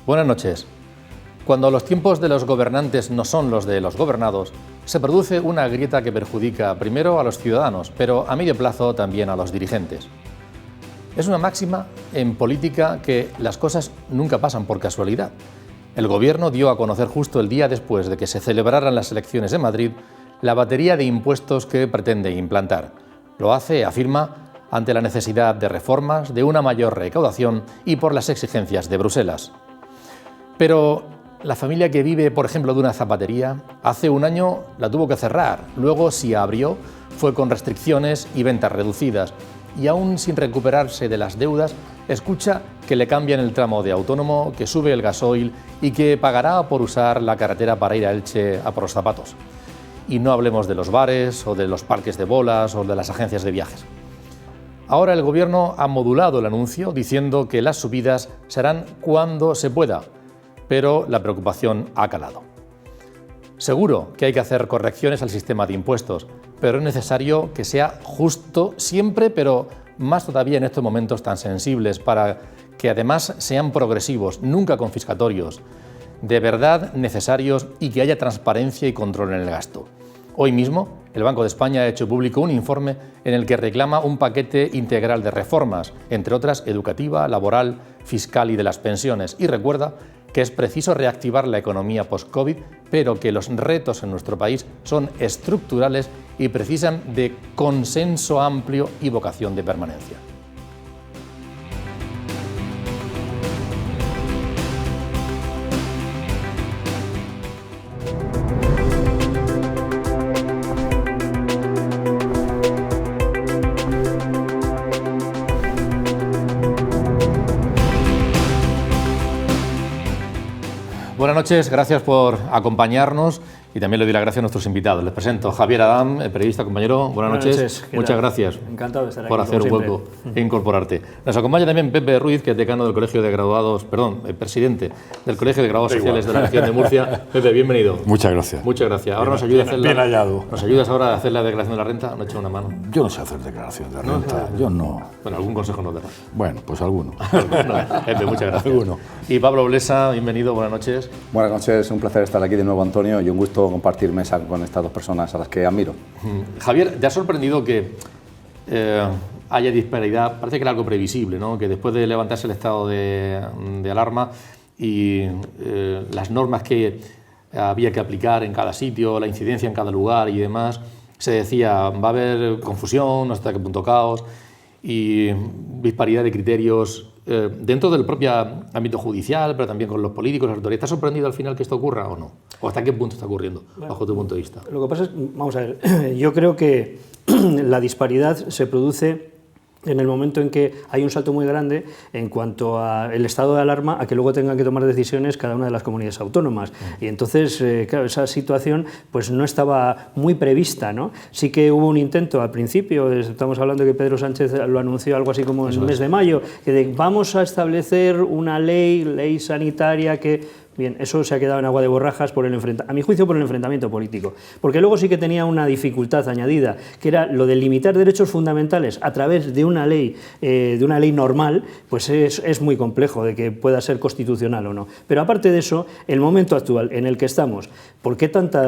Buenas noches. Cuando los tiempos de los gobernantes no son los de los gobernados, se produce una grieta que perjudica primero a los ciudadanos, pero a medio plazo también a los dirigentes. Es una máxima en política que las cosas nunca pasan por casualidad. El Gobierno dio a conocer justo el día después de que se celebraran las elecciones de Madrid la batería de impuestos que pretende implantar. Lo hace, afirma, ante la necesidad de reformas, de una mayor recaudación y por las exigencias de Bruselas. Pero la familia que vive, por ejemplo, de una zapatería, hace un año la tuvo que cerrar. Luego, si abrió, fue con restricciones y ventas reducidas. Y aún sin recuperarse de las deudas, escucha que le cambian el tramo de autónomo, que sube el gasoil y que pagará por usar la carretera para ir a Elche a por los zapatos. Y no hablemos de los bares o de los parques de bolas o de las agencias de viajes. Ahora el Gobierno ha modulado el anuncio diciendo que las subidas serán cuando se pueda, pero la preocupación ha calado. Seguro que hay que hacer correcciones al sistema de impuestos, pero es necesario que sea justo siempre, pero más todavía en estos momentos tan sensibles, para que además sean progresivos, nunca confiscatorios, de verdad necesarios y que haya transparencia y control en el gasto. Hoy mismo, el Banco de España ha hecho público un informe en el que reclama un paquete integral de reformas, entre otras educativa, laboral, fiscal y de las pensiones, y recuerda que es preciso reactivar la economía post-COVID, pero que los retos en nuestro país son estructurales y precisan de consenso amplio y vocación de permanencia. Buenas noches, gracias por acompañarnos y también le doy las gracias a nuestros invitados. Les presento a Javier Adam, periodista, compañero. Buenas noches. Muchas gracias. Encantado de estar aquí, por hacer un hueco e incorporarte. Nos acompaña también Pepe Ruiz, que es decano del Colegio de Graduados, presidente del Colegio de Graduados Sociales de la región de Murcia. Pepe, bienvenido. Muchas gracias. Muchas gracias. Ahora nos ayuda a hacer bien hallado. ¿Nos ayudas ahora a hacer la declaración de la renta? ¿No echa una mano? Yo no sé hacer declaración de renta. Yo no. Bueno, algún consejo nos darás. Bueno, pues alguno. Pepe, muchas gracias. Alguno. Y Pablo Blesa, bienvenido. Buenas noches. Buenas noches, un placer estar aquí de nuevo, Antonio, y un gusto compartir mesa con estas dos personas a las que admiro. Javier, ¿te ha sorprendido que haya disparidad? Parece que era algo previsible, ¿no? Que después de levantarse el estado de alarma y las normas que había que aplicar en cada sitio, la incidencia en cada lugar y demás, se decía, va a haber confusión, no sé hasta qué punto caos y disparidad de criterios dentro del propio ámbito judicial, pero también con los políticos, las autoridades. ¿Te ha sorprendido al final que esto ocurra o no? ¿O hasta qué punto está ocurriendo, bajo tu punto de vista? Lo que pasa es, vamos a ver, yo creo que la disparidad se produce en el momento en que hay un salto muy grande en cuanto al estado de alarma a que luego tengan que tomar decisiones cada una de las comunidades autónomas. Y entonces, claro, esa situación pues no estaba muy prevista, ¿no? Sí que hubo un intento al principio, estamos hablando de que Pedro Sánchez lo anunció algo así como en el mes de mayo, que vamos a establecer una ley sanitaria que... Bien, eso se ha quedado en agua de borrajas a mi juicio por el enfrentamiento político, porque luego sí que tenía una dificultad añadida, que era lo de limitar derechos fundamentales a través de una ley normal, pues es muy complejo de que pueda ser constitucional o no. Pero aparte de eso, el momento actual en el que estamos, ¿por qué tanto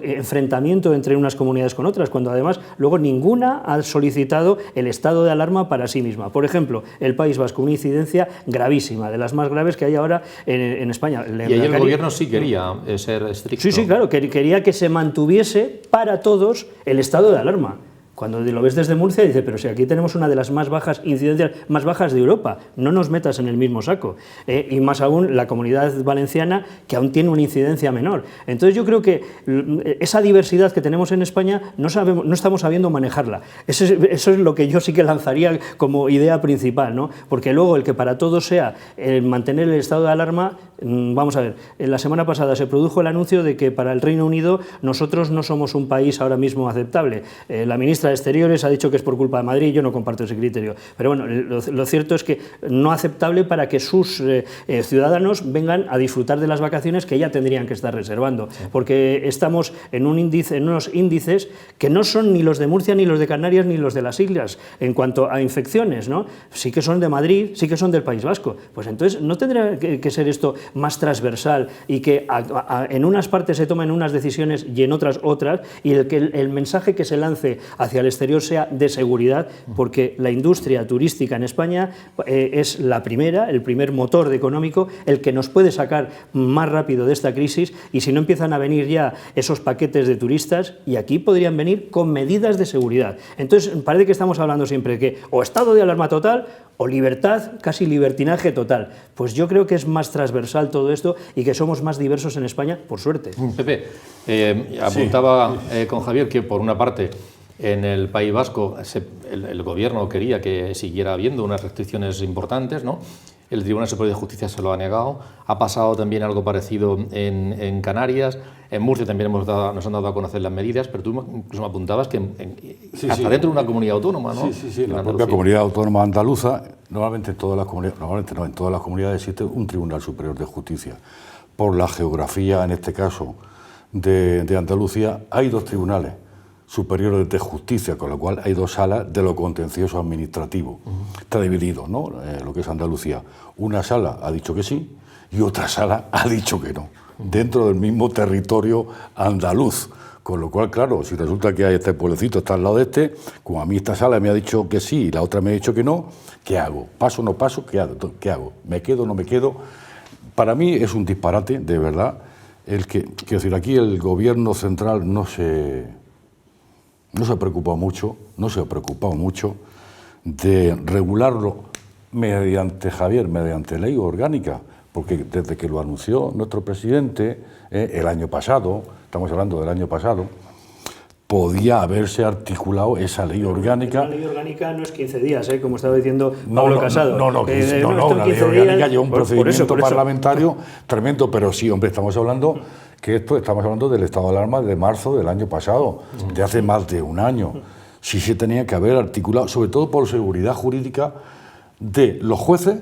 enfrentamiento entre unas comunidades con otras, cuando además luego ninguna ha solicitado el estado de alarma para sí misma? Por ejemplo, el País Vasco, una incidencia gravísima, de las más graves que hay ahora en España. Y ahí el Gobierno sí quería ser estricto. Sí, claro, quería que se mantuviese para todos el estado de alarma. Cuando lo ves desde Murcia, dice, pero si aquí tenemos una de las más bajas incidencias, más bajas de Europa, no nos metas en el mismo saco. Y más aún la Comunidad Valenciana, que aún tiene una incidencia menor. Entonces yo creo que esa diversidad que tenemos en España no estamos sabiendo manejarla. Eso es lo que yo sí que lanzaría como idea principal, ¿no? Porque luego el que para todos sea mantener el estado de alarma, vamos a ver, la semana pasada se produjo el anuncio de que para el Reino Unido nosotros no somos un país ahora mismo aceptable. La ministra Exteriores ha dicho que es por culpa de Madrid, yo no comparto ese criterio. Pero bueno, lo cierto es que no aceptable para que sus ciudadanos vengan a disfrutar de las vacaciones que ya tendrían que estar reservando, porque estamos en unos índices que no son ni los de Murcia, ni los de Canarias, ni los de las islas, en cuanto a infecciones, ¿no? Sí que son de Madrid, sí que son del País Vasco. Pues entonces, ¿no tendría que ser esto más transversal y que en unas partes se tomen unas decisiones y en otras, y el mensaje que se lance hacia el exterior sea de seguridad, porque la industria turística en España es la primera, el primer motor económico, el que nos puede sacar más rápido de esta crisis, y si no empiezan a venir ya esos paquetes de turistas, y aquí podrían venir con medidas de seguridad. Entonces, parece que estamos hablando siempre que o estado de alarma total o libertad, casi libertinaje total. Pues yo creo que es más transversal todo esto y que somos más diversos en España, por suerte. Pepe, apuntaba con Javier que por una parte en el País Vasco el gobierno quería que siguiera habiendo unas restricciones importantes, ¿no? El Tribunal Superior de Justicia se lo ha negado. Ha pasado también algo parecido en Canarias. En Murcia también nos han dado a conocer las medidas, pero tú incluso me apuntabas que hasta dentro de una comunidad autónoma, ¿no? Sí, la propia comunidad autónoma andaluza, normalmente en todas las comunidades existe un Tribunal Superior de Justicia. Por la geografía, en este caso, de Andalucía, hay dos tribunales superiores de justicia, con lo cual hay dos salas de lo contencioso administrativo. Está dividido, ¿no? Lo que es Andalucía. Una sala ha dicho que sí y otra sala ha dicho que no, dentro del mismo territorio andaluz. Con lo cual, claro, si resulta que hay este pueblecito, está al lado de este, como a mí esta sala me ha dicho que sí y la otra me ha dicho que no, ¿qué hago? ¿Paso o no paso? ¿Qué hago? ¿Me quedo o no me quedo? Para mí es un disparate, de verdad, quiero decir, aquí el gobierno central no se ha preocupado mucho de regularlo mediante ley orgánica, porque desde que lo anunció nuestro presidente el año pasado, estamos hablando del año pasado, podía haberse articulado esa ley orgánica. La ley orgánica no es 15 días, como estaba diciendo Pablo Casado. No, la ley orgánica lleva un procedimiento parlamentario tremendo, pero sí, hombre, estamos hablando del estado de alarma de marzo del año pasado, de hace más de un año. Sí se tenía que haber articulado, sobre todo por seguridad jurídica de los jueces,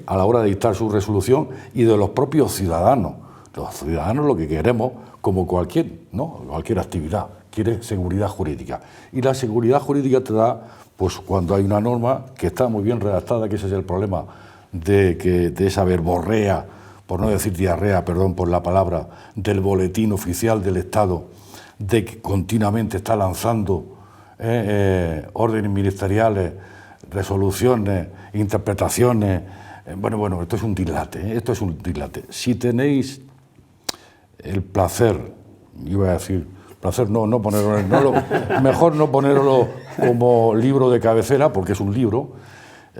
a la hora de dictar su resolución, y de los propios ciudadanos. Los ciudadanos lo que queremos, como cualquier actividad, quiere seguridad jurídica. Y la seguridad jurídica te da, pues cuando hay una norma que está muy bien redactada, que ese es el problema de esa verborrea, por no decir diarrea, perdón por la palabra, del boletín oficial del Estado, de que continuamente está lanzando órdenes ministeriales, resoluciones, interpretaciones. Bueno, esto es un dislate, Si tenéis el placer, iba a decir, mejor no ponerlo como libro de cabecera, porque es un libro.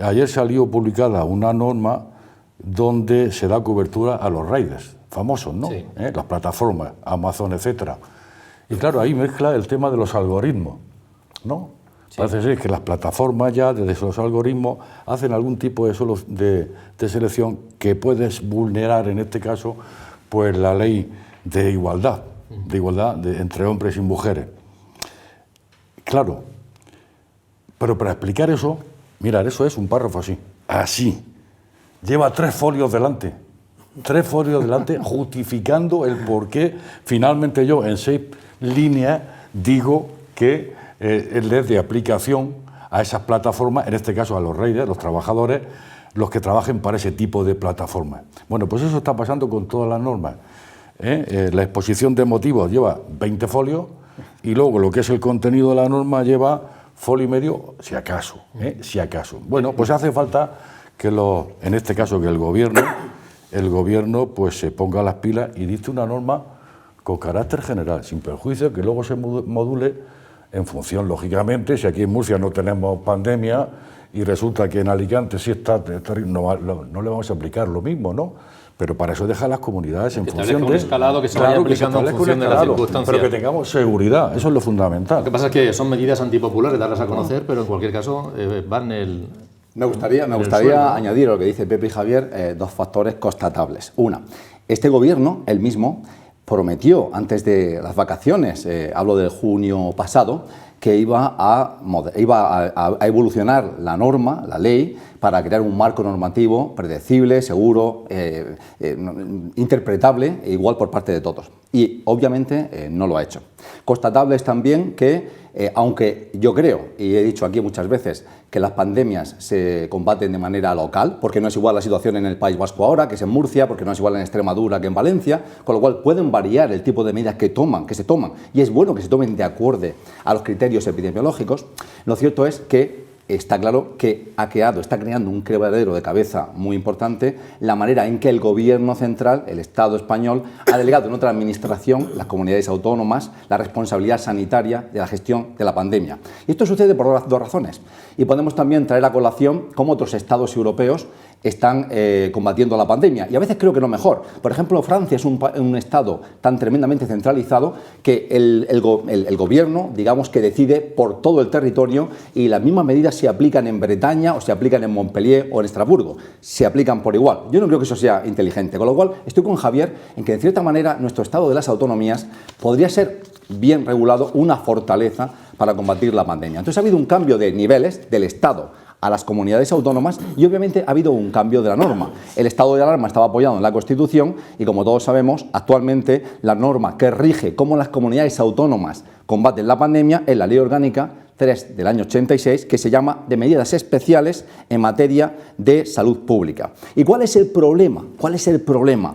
Ayer salió publicada una norma donde se da cobertura a los riders famosos, ¿no? Sí. Las plataformas, Amazon, etcétera. Y claro, ahí mezcla el tema de los algoritmos, ¿no? Sí. Parece ser que las plataformas ya, desde los algoritmos, hacen algún tipo de selección que puedes vulnerar, en este caso, pues la ley de igualdad entre hombres y mujeres. Claro, pero para explicar eso, mirad, eso es un párrafo así. Lleva 3 folios delante, justificando el por qué finalmente yo en 6 líneas digo que es de aplicación a esas plataformas, en este caso a los riders, los trabajadores, los que trabajen para ese tipo de plataformas. Bueno, pues eso está pasando con todas las normas. La exposición de motivos lleva 20 folios y luego lo que es el contenido de la norma lleva folio y medio, si acaso. Bueno, pues hace falta que en este caso que el gobierno pues se ponga las pilas y dicte una norma con carácter general, sin perjuicio que luego se module en función, lógicamente, si aquí en Murcia no tenemos pandemia y resulta que en Alicante sí está, no le vamos a aplicar lo mismo, ¿no? Pero para eso deja las comunidades en función de... un escalado que se vaya aplicando en función de las circunstancias. Pero que tengamos seguridad, eso es lo fundamental. Lo que pasa es que son medidas antipopulares, darlas a conocer, pero en cualquier caso van el... Me gustaría añadir a lo que dice Pepe y Javier 2 factores constatables. Una, este gobierno, el mismo, prometió antes de las vacaciones, hablo del junio pasado, que iba a evolucionar la norma, la ley, para crear un marco normativo predecible, seguro, interpretable e igual por parte de todos. Y obviamente no lo ha hecho. Constatable es también que, aunque yo creo, y he dicho aquí muchas veces, que las pandemias se combaten de manera local, porque no es igual la situación en el País Vasco ahora, que es en Murcia, porque no es igual en Extremadura que en Valencia, con lo cual pueden variar el tipo de medidas que se toman, y es bueno que se tomen de acuerdo a los criterios epidemiológicos. Lo cierto es que está claro que está creando un quebradero de cabeza muy importante la manera en que el gobierno central, el Estado español, ha delegado en otra administración, las comunidades autónomas, la responsabilidad sanitaria de la gestión de la pandemia. Y esto sucede por dos razones. Y podemos también traer a colación cómo otros estados europeos están combatiendo la pandemia. Y a veces creo que no mejor. Por ejemplo, Francia es un estado tan tremendamente centralizado que el gobierno, digamos, que decide por todo el territorio, y las mismas medidas se aplican en Bretaña o se aplican en Montpellier o en Estrasburgo. Se aplican por igual. Yo no creo que eso sea inteligente. Con lo cual, estoy con Javier en que, de cierta manera, nuestro estado de las autonomías podría ser bien regulado, una fortaleza para combatir la pandemia. Entonces ha habido un cambio de niveles del Estado a las comunidades autónomas y obviamente ha habido un cambio de la norma. El estado de alarma estaba apoyado en la Constitución y, como todos sabemos, actualmente la norma que rige cómo las comunidades autónomas combaten la pandemia es la Ley Orgánica 3 del año 86, que se llama de medidas especiales en materia de salud pública. ¿Y cuál es el problema? ¿Cuál es el problema?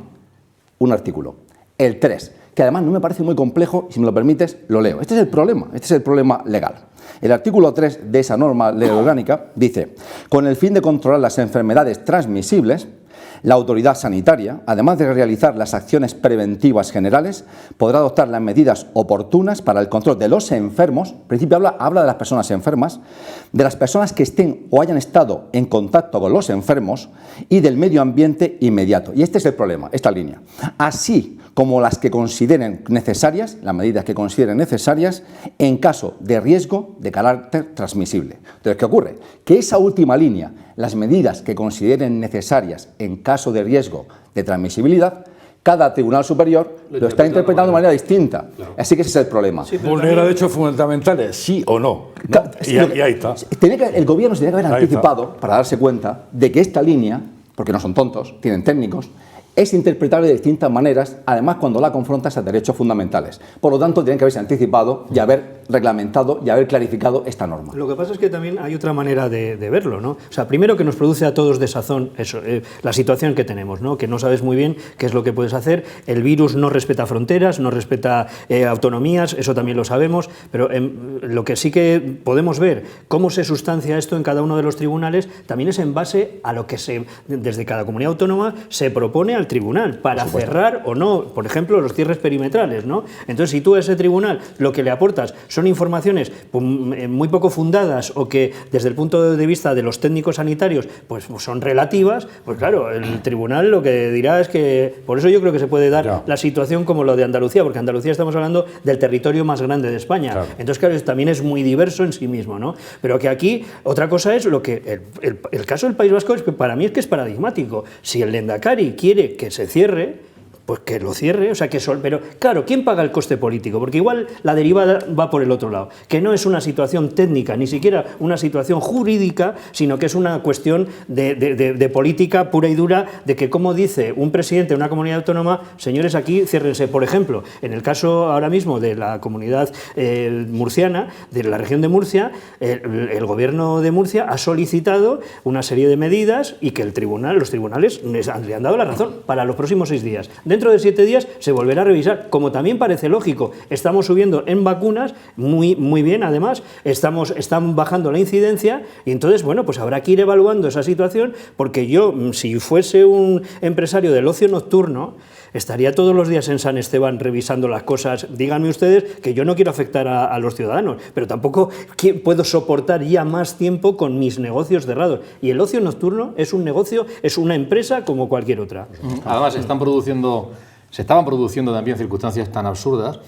Un artículo, el 3, que además no me parece muy complejo, y si me lo permites, lo leo. Este es el problema legal. El artículo 3 de esa norma ley orgánica dice: con el fin de controlar las enfermedades transmisibles, la autoridad sanitaria, además de realizar las acciones preventivas generales, podrá adoptar las medidas oportunas para el control de los enfermos, en principio habla de las personas enfermas, de las personas que estén o hayan estado en contacto con los enfermos y del medio ambiente inmediato. Y este es el problema, esta línea. Así como las que consideren necesarias, las medidas que consideren necesarias, en caso de riesgo de carácter transmisible. Entonces, ¿qué ocurre? Que esa última línea, las medidas que consideren necesarias en caso de riesgo de transmisibilidad, cada tribunal superior lo está interpretando de manera distinta. Claro. Así que ese es el problema. Sí, ¿vulnera derechos fundamentales? Sí o no. Y ahí está. El gobierno se tiene que haber anticipado para darse cuenta de que esta línea, porque no son tontos, tienen técnicos, es interpretable de distintas maneras, además cuando la confrontas a derechos fundamentales. Por lo tanto, tienen que haberse anticipado y haber reglamentado y haber clarificado esta norma. Lo que pasa es que también hay otra manera de verlo, ¿no? O sea, primero que nos produce a todos desazón eso, la situación que tenemos, ¿no? Que no sabes muy bien qué es lo que puedes hacer. El virus no respeta fronteras, no respeta autonomías, eso también lo sabemos, pero lo que sí que podemos ver, cómo se sustancia esto en cada uno de los tribunales, también es en base a lo que desde cada comunidad autónoma se propone al tribunal para cerrar o no, por ejemplo, los cierres perimetrales, ¿no? Entonces, si tú a ese tribunal lo que le aportas son informaciones muy poco fundadas o que desde el punto de vista de los técnicos sanitarios pues son relativas, pues claro, el tribunal lo que dirá es que, por eso yo creo que se puede dar la situación como lo de Andalucía, porque Andalucía estamos hablando del territorio más grande de España. Claro. Entonces, claro, también es muy diverso en sí mismo, ¿no? Pero que aquí, otra cosa es lo que el caso del País Vasco es que para mí es paradigmático. Si el Lehendakari quiere que se cierre, pues que lo cierre, o sea, pero claro, ¿quién paga el coste político? Porque igual la derivada va por el otro lado, que no es una situación técnica, ni siquiera una situación jurídica, sino que es una cuestión de política pura y dura, de que, como dice un presidente de una comunidad autónoma, señores, aquí ciérrense. Por ejemplo, en el caso ahora mismo de la comunidad murciana, de la región de Murcia, el gobierno de Murcia ha solicitado una serie de medidas y que los tribunales le han dado la razón para los próximos 6 días. Dentro de 7 días se volverá a revisar, como también parece lógico. Estamos subiendo en vacunas, muy bien además, están bajando la incidencia y entonces, bueno, pues habrá que ir evaluando esa situación, porque yo, si fuese un empresario del ocio nocturno, estaría todos los días en San Esteban revisando las cosas. Díganme ustedes que yo no quiero afectar a los ciudadanos, pero tampoco puedo soportar ya más tiempo con mis negocios cerrados. Y el ocio nocturno es un negocio, es una empresa como cualquier otra. Además, se estaban produciendo también circunstancias tan absurdas,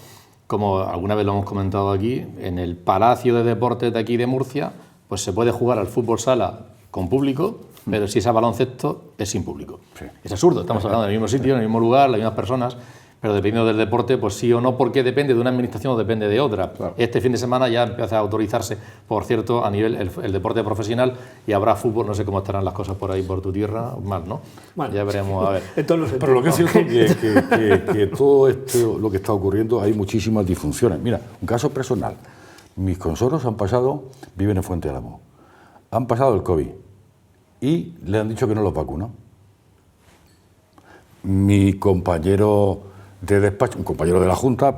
como alguna vez lo hemos comentado aquí, en el Palacio de Deportes de aquí de Murcia, pues se puede jugar al fútbol sala con público, pero si es a baloncesto es sin público. Sí. Es absurdo, estamos hablando del mismo sitio, en el mismo lugar, las mismas personas. pero dependiendo del deporte, pues sí o no, porque depende de una administración o depende de otra. Claro. Este fin de semana ya empieza a autorizarse, por cierto, a nivel el deporte profesional, y habrá fútbol. No sé cómo estarán las cosas por ahí, por tu tierra, mal, ¿no? Bueno, ya veremos, a ver. Pero lo que es cierto es que todo esto, lo que está ocurriendo, hay muchísimas disfunciones. Mira, un caso personal. Mis consorcios viven en Fuente Álamo, han pasado el COVID y le han dicho que no los vacunan. Mi compañero de despacho, un compañero de la Junta,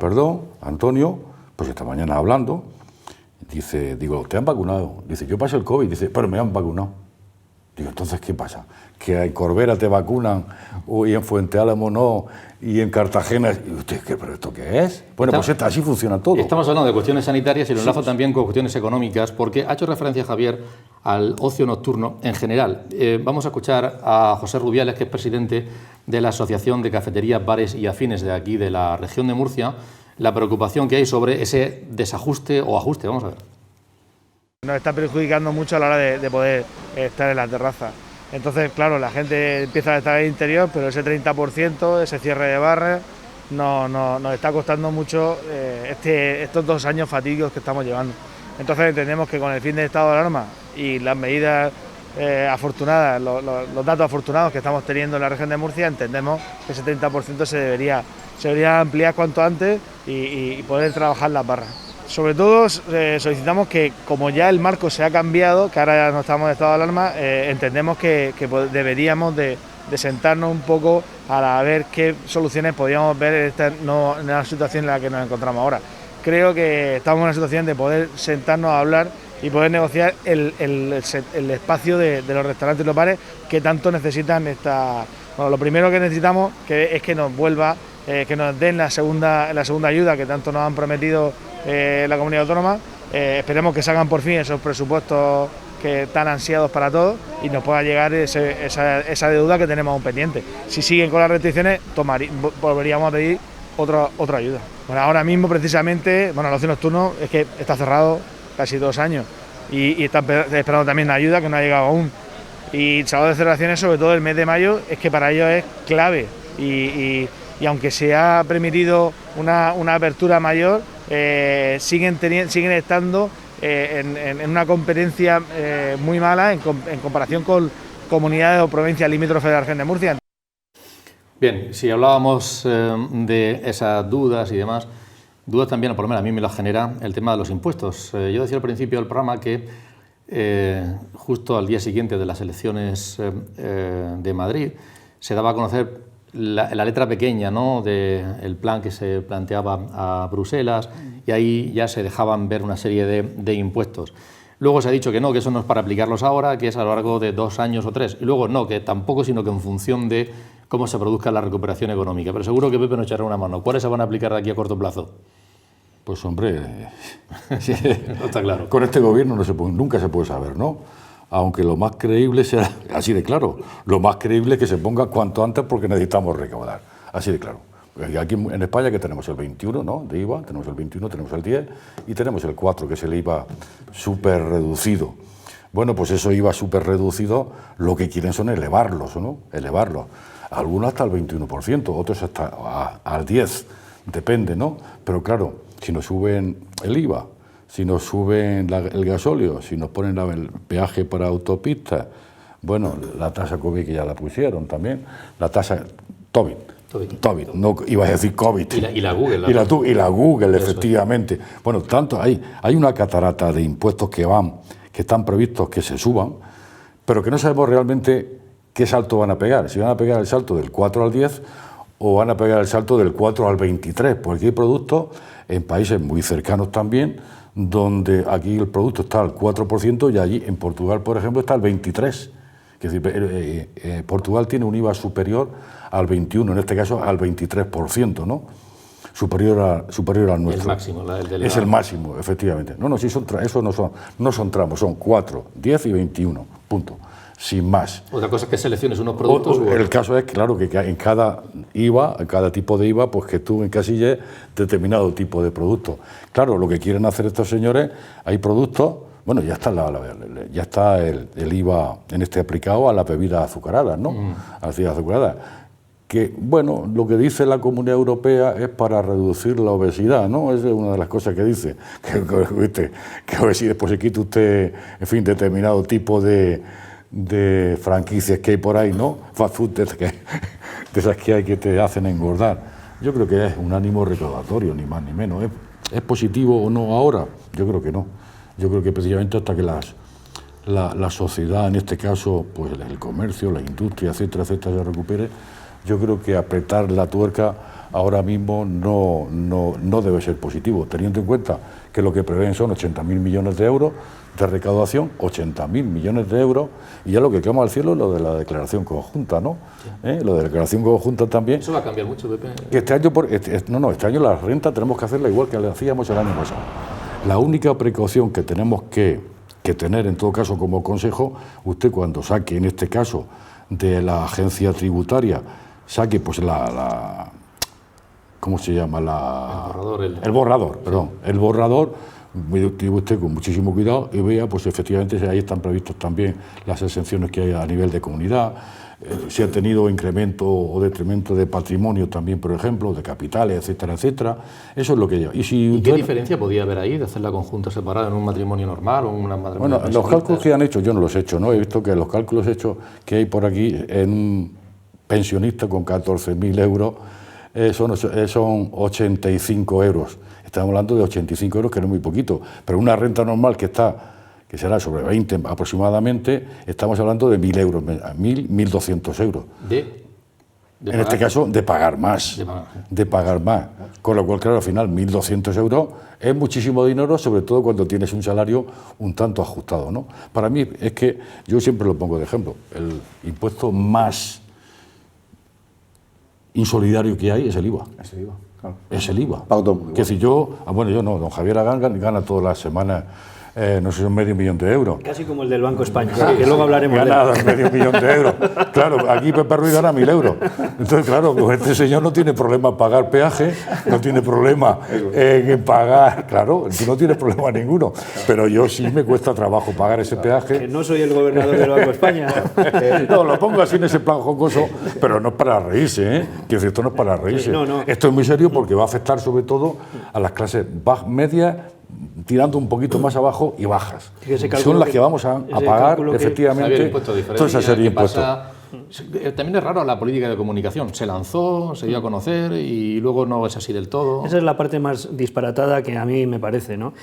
Antonio, pues esta mañana hablando, digo, ¿te han vacunado? Dice, yo pasé el COVID, dice, pero me han vacunado. Digo, entonces, ¿qué pasa? ¿Que en Corbera te vacunan y en Fuente Álamo no, y en Cartagena? Y usted, ¿pero esto qué es? Bueno, pues así funciona todo. Estamos hablando de cuestiones sanitarias y lo enlazo también con cuestiones económicas, porque ha hecho referencia Javier al ocio nocturno en general. Vamos a escuchar a José Rubiales, que es presidente de la Asociación de Cafeterías, Bares y Afines de aquí, de la región de Murcia, la preocupación que hay sobre ese desajuste o ajuste. Vamos a ver. Nos está perjudicando mucho a la hora de poder estar en la terraza. Entonces, claro, la gente empieza a estar en el interior, pero ese 30%, ese cierre de bares, nos está costando mucho estos 2 años fatídicos que estamos llevando. Entonces entendemos que con el fin de estado de alarma y las medidas afortunadas, los datos afortunados que estamos teniendo en la región de Murcia, entendemos que ese 30% se debería ampliar cuanto antes y poder trabajar las barras. Sobre todo solicitamos que, como ya el marco se ha cambiado, que ahora ya no estamos en estado de alarma, entendemos que deberíamos de sentarnos un poco a ver qué soluciones podríamos ver en la situación en la que nos encontramos ahora. Creo que estamos en una situación de poder sentarnos a hablar y poder negociar el espacio de los restaurantes y los bares que tanto necesitan Bueno, lo primero que necesitamos es que nos que nos den la segunda ayuda que tanto nos han prometido la comunidad autónoma. Esperemos que salgan por fin esos presupuestos que están ansiados para todos y nos pueda llegar esa deuda que tenemos aún pendiente. Si siguen con las restricciones, volveríamos a pedir otra ayuda. Bueno, ahora mismo precisamente, el ocio nocturno es que está cerrado casi 2 años y está esperando también la ayuda que no ha llegado aún. Y el sábado de celebraciones, sobre todo el mes de mayo, es que para ellos es clave y aunque se ha permitido una apertura mayor, siguen estando en una competencia muy mala en comparación con comunidades o provincias limítrofes de la región de Murcia. Bien, si hablábamos de esas dudas y demás, dudas también, o por lo menos a mí me las genera el tema de los impuestos. Yo decía al principio del programa que justo al día siguiente de las elecciones de Madrid se daba a conocer la letra pequeña, ¿no?, del plan que se planteaba a Bruselas, y ahí ya se dejaban ver una serie de impuestos. Luego se ha dicho que no, que eso no es para aplicarlos ahora, que es a lo largo de 2 años o 3. Y luego no, que tampoco, sino que en función de cómo se produzca la recuperación económica. Pero seguro que Pepe nos echará una mano. ¿Cuáles se van a aplicar de aquí a corto plazo? Pues hombre, no está claro. Con este gobierno nunca se puede saber, ¿no? Aunque lo más creíble sea, así de claro, lo más creíble es que se ponga cuanto antes porque necesitamos recaudar, así de claro. Aquí en España que tenemos el 21, ¿no?, de IVA, tenemos el 21, tenemos el 10 y tenemos el 4, que es el IVA súper reducido. Bueno, pues eso IVA súper reducido, lo que quieren son elevarlos, ¿no? Elevarlos. Algunos hasta el 21%, otros hasta al 10%, depende, ¿no? Pero claro, si nos suben el IVA, si nos suben el gasóleo, si nos ponen el peaje para autopistas, bueno, la tasa COVID que ya la pusieron también, la tasa Tobin, no iba a decir COVID. Y la Google. Y la Google, efectivamente. Bueno, tanto hay una catarata de impuestos que están previstos que se suban, pero que no sabemos realmente qué salto van a pegar. Si van a pegar el salto del 4 al 10 o van a pegar el salto del 4 al 23, porque hay productos en países muy cercanos también, donde aquí el producto está al 4% y allí en Portugal, por ejemplo, está al 23%. Es decir, Portugal tiene un IVA superior al 21%, en este caso al 23%, ¿no? Superior al nuestro. El máximo, es el máximo, efectivamente. No, sí, eso no son tramos, son 4, 10 y 21, punto. Sin más. Otra cosa es que selecciones unos productos. El caso es, claro, que en cada IVA, en cada tipo de IVA, pues que tú encasilles determinado tipo de producto. Claro, lo que quieren hacer estos señores, hay productos, bueno, ya está el IVA en aplicado a las bebidas azucaradas, ¿no? A las bebidas azucaradas, que, bueno, lo que dice la Comunidad Europea es para reducir la obesidad, ¿no? Esa es una de las cosas que dice, que obesidad, después se quita usted, en fin, determinado tipo de franquicias que hay por ahí, ¿no? Fast food, de esas que hay que te hacen engordar. Yo creo que es un ánimo recaudatorio, ni más ni menos. ¿Es positivo o no ahora? Yo creo que no. Yo creo que precisamente hasta que la sociedad, en este caso, pues el comercio, la industria, etcétera, etcétera, se recupere, yo creo que apretar la tuerca ahora mismo no debe ser positivo, teniendo en cuenta que lo que prevén son 80.000 millones de euros de recaudación, 80.000 millones de euros, y ya lo que clama al cielo es lo de la declaración conjunta, ¿no? Sí. Lo de la declaración conjunta también. ¿Eso va a cambiar mucho, Pepe? Este año la renta tenemos que hacerla igual que la hacíamos el año pasado. La única precaución que tenemos que tener, en todo caso, como consejo, usted cuando saque, en este caso, de la agencia tributaria, saque pues ¿cómo se llama? El borrador, tiene usted con muchísimo cuidado y vea, pues efectivamente ahí están previstos también las exenciones que hay a nivel de comunidad, si ha tenido incremento o detrimento de patrimonio también, por ejemplo, de capitales, etcétera, etcétera. Eso es lo que lleva. ¿Y qué diferencia podía haber ahí de hacer la conjunta separada en un matrimonio normal o en una matrimonio? Bueno, los cálculos que han hecho, yo no los he hecho, ¿no? He visto que los cálculos hechos que hay por aquí en un pensionista con 14.000 euros son 85 euros. Estamos hablando de 85 euros, que no es muy poquito, pero una renta normal que será sobre 20 aproximadamente, estamos hablando de 1.000 euros, 1.200 euros. En este caso, de pagar más. Con lo cual, claro, al final, 1.200 euros es muchísimo dinero, sobre todo cuando tienes un salario un tanto ajustado, ¿no? Para mí, es que yo siempre lo pongo de ejemplo, el impuesto más insolidario que hay es el IVA. Es el IVA, claro. Es el IVA. Que si yo, yo no, don Javier Agán gana todas las semanas, no sé, un $500.000 de euros. Casi como el del Banco España, que luego hablaremos de él. Gana $500.000 de euros. Claro, aquí Pepe Ruiz gana 1.000 euros. Entonces, claro, pues este señor no tiene problema en pagar peaje, no tiene problema en pagar, claro, no tiene problema ninguno. Pero yo sí me cuesta trabajo pagar ese peaje. Que no soy el gobernador del Banco España. No, lo pongo así en ese plan jocoso, pero no es para reírse, ¿eh? Que esto no es para reírse. No. Esto es muy serio porque va a afectar sobre todo a las clases medias, tirando un poquito más abajo y bajas. Son las que vamos a pagar, efectivamente, toda esa serie de impuestos. También es raro la política de comunicación. Se lanzó, se dio a conocer y luego no es así del todo. Esa es la parte más disparatada que a mí me parece, ¿no?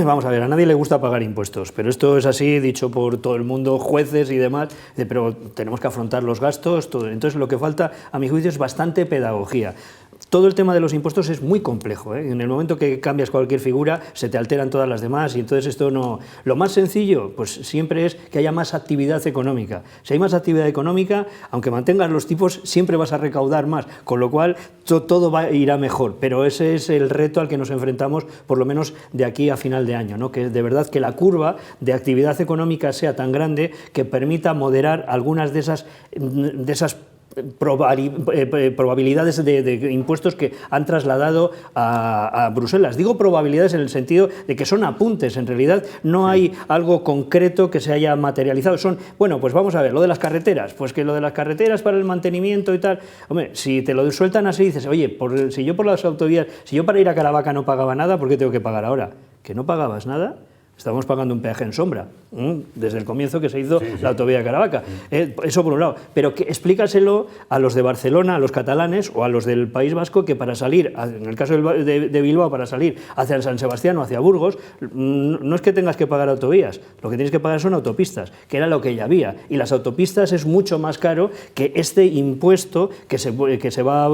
Vamos a ver, a nadie le gusta pagar impuestos, pero esto es así, dicho por todo el mundo, jueces y demás, pero tenemos que afrontar los gastos, todo. Entonces lo que falta, a mi juicio, es bastante pedagogía. Todo el tema de los impuestos es muy complejo, ¿eh? En el momento que cambias cualquier figura, se te alteran todas las demás y entonces esto no... Lo más sencillo, pues siempre es que haya más actividad económica. Si hay más actividad económica, aunque mantengas los tipos, siempre vas a recaudar más, con lo cual todo irá mejor. Pero ese es el reto al que nos enfrentamos, por lo menos de aquí a final de año, ¿no? Que de verdad que la curva de actividad económica sea tan grande que permita moderar algunas de esas probabilidades de impuestos que han trasladado a Bruselas. Digo probabilidades en el sentido de que son apuntes, en realidad no hay algo concreto que se haya materializado. Son, bueno, pues vamos a ver, lo de las carreteras, pues que lo de las carreteras para el mantenimiento y tal, hombre, si te lo sueltan así, dices, oye, si yo por las autovías, si yo para ir a Caravaca no pagaba nada, ¿por qué tengo que pagar ahora? ¿Que no pagabas nada? Estamos pagando un peaje en sombra, desde el comienzo que se hizo la autovía de Caravaca. Eso por un lado. Pero explícaselo a los de Barcelona, a los catalanes o a los del País Vasco, que para salir, en el caso de Bilbao, para salir hacia San Sebastián o hacia Burgos, no es que tengas que pagar autovías, lo que tienes que pagar son autopistas, que era lo que ya había. Y las autopistas es mucho más caro que este impuesto que se va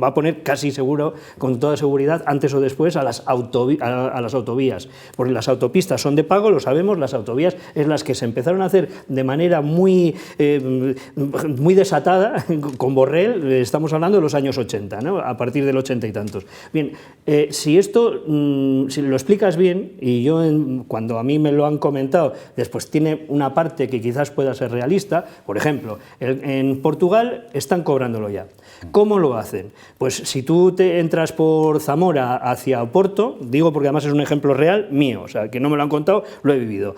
a poner casi seguro, con toda seguridad, antes o después, a las autovías. Porque las autopistas son de pago, lo sabemos, las autovías es las que se empezaron a hacer de manera muy desatada, con Borrell, estamos hablando de los años 80, ¿no? A partir del 80 y tantos. Bien, si esto, si lo explicas bien, y yo cuando a mí me lo han comentado, después tiene una parte que quizás pueda ser realista, por ejemplo, en Portugal están cobrándolo ya. ¿Cómo lo hacen? Pues si tú te entras por Zamora hacia Oporto, digo porque además es un ejemplo real mío, o sea, que no me lo han contado, lo he vivido.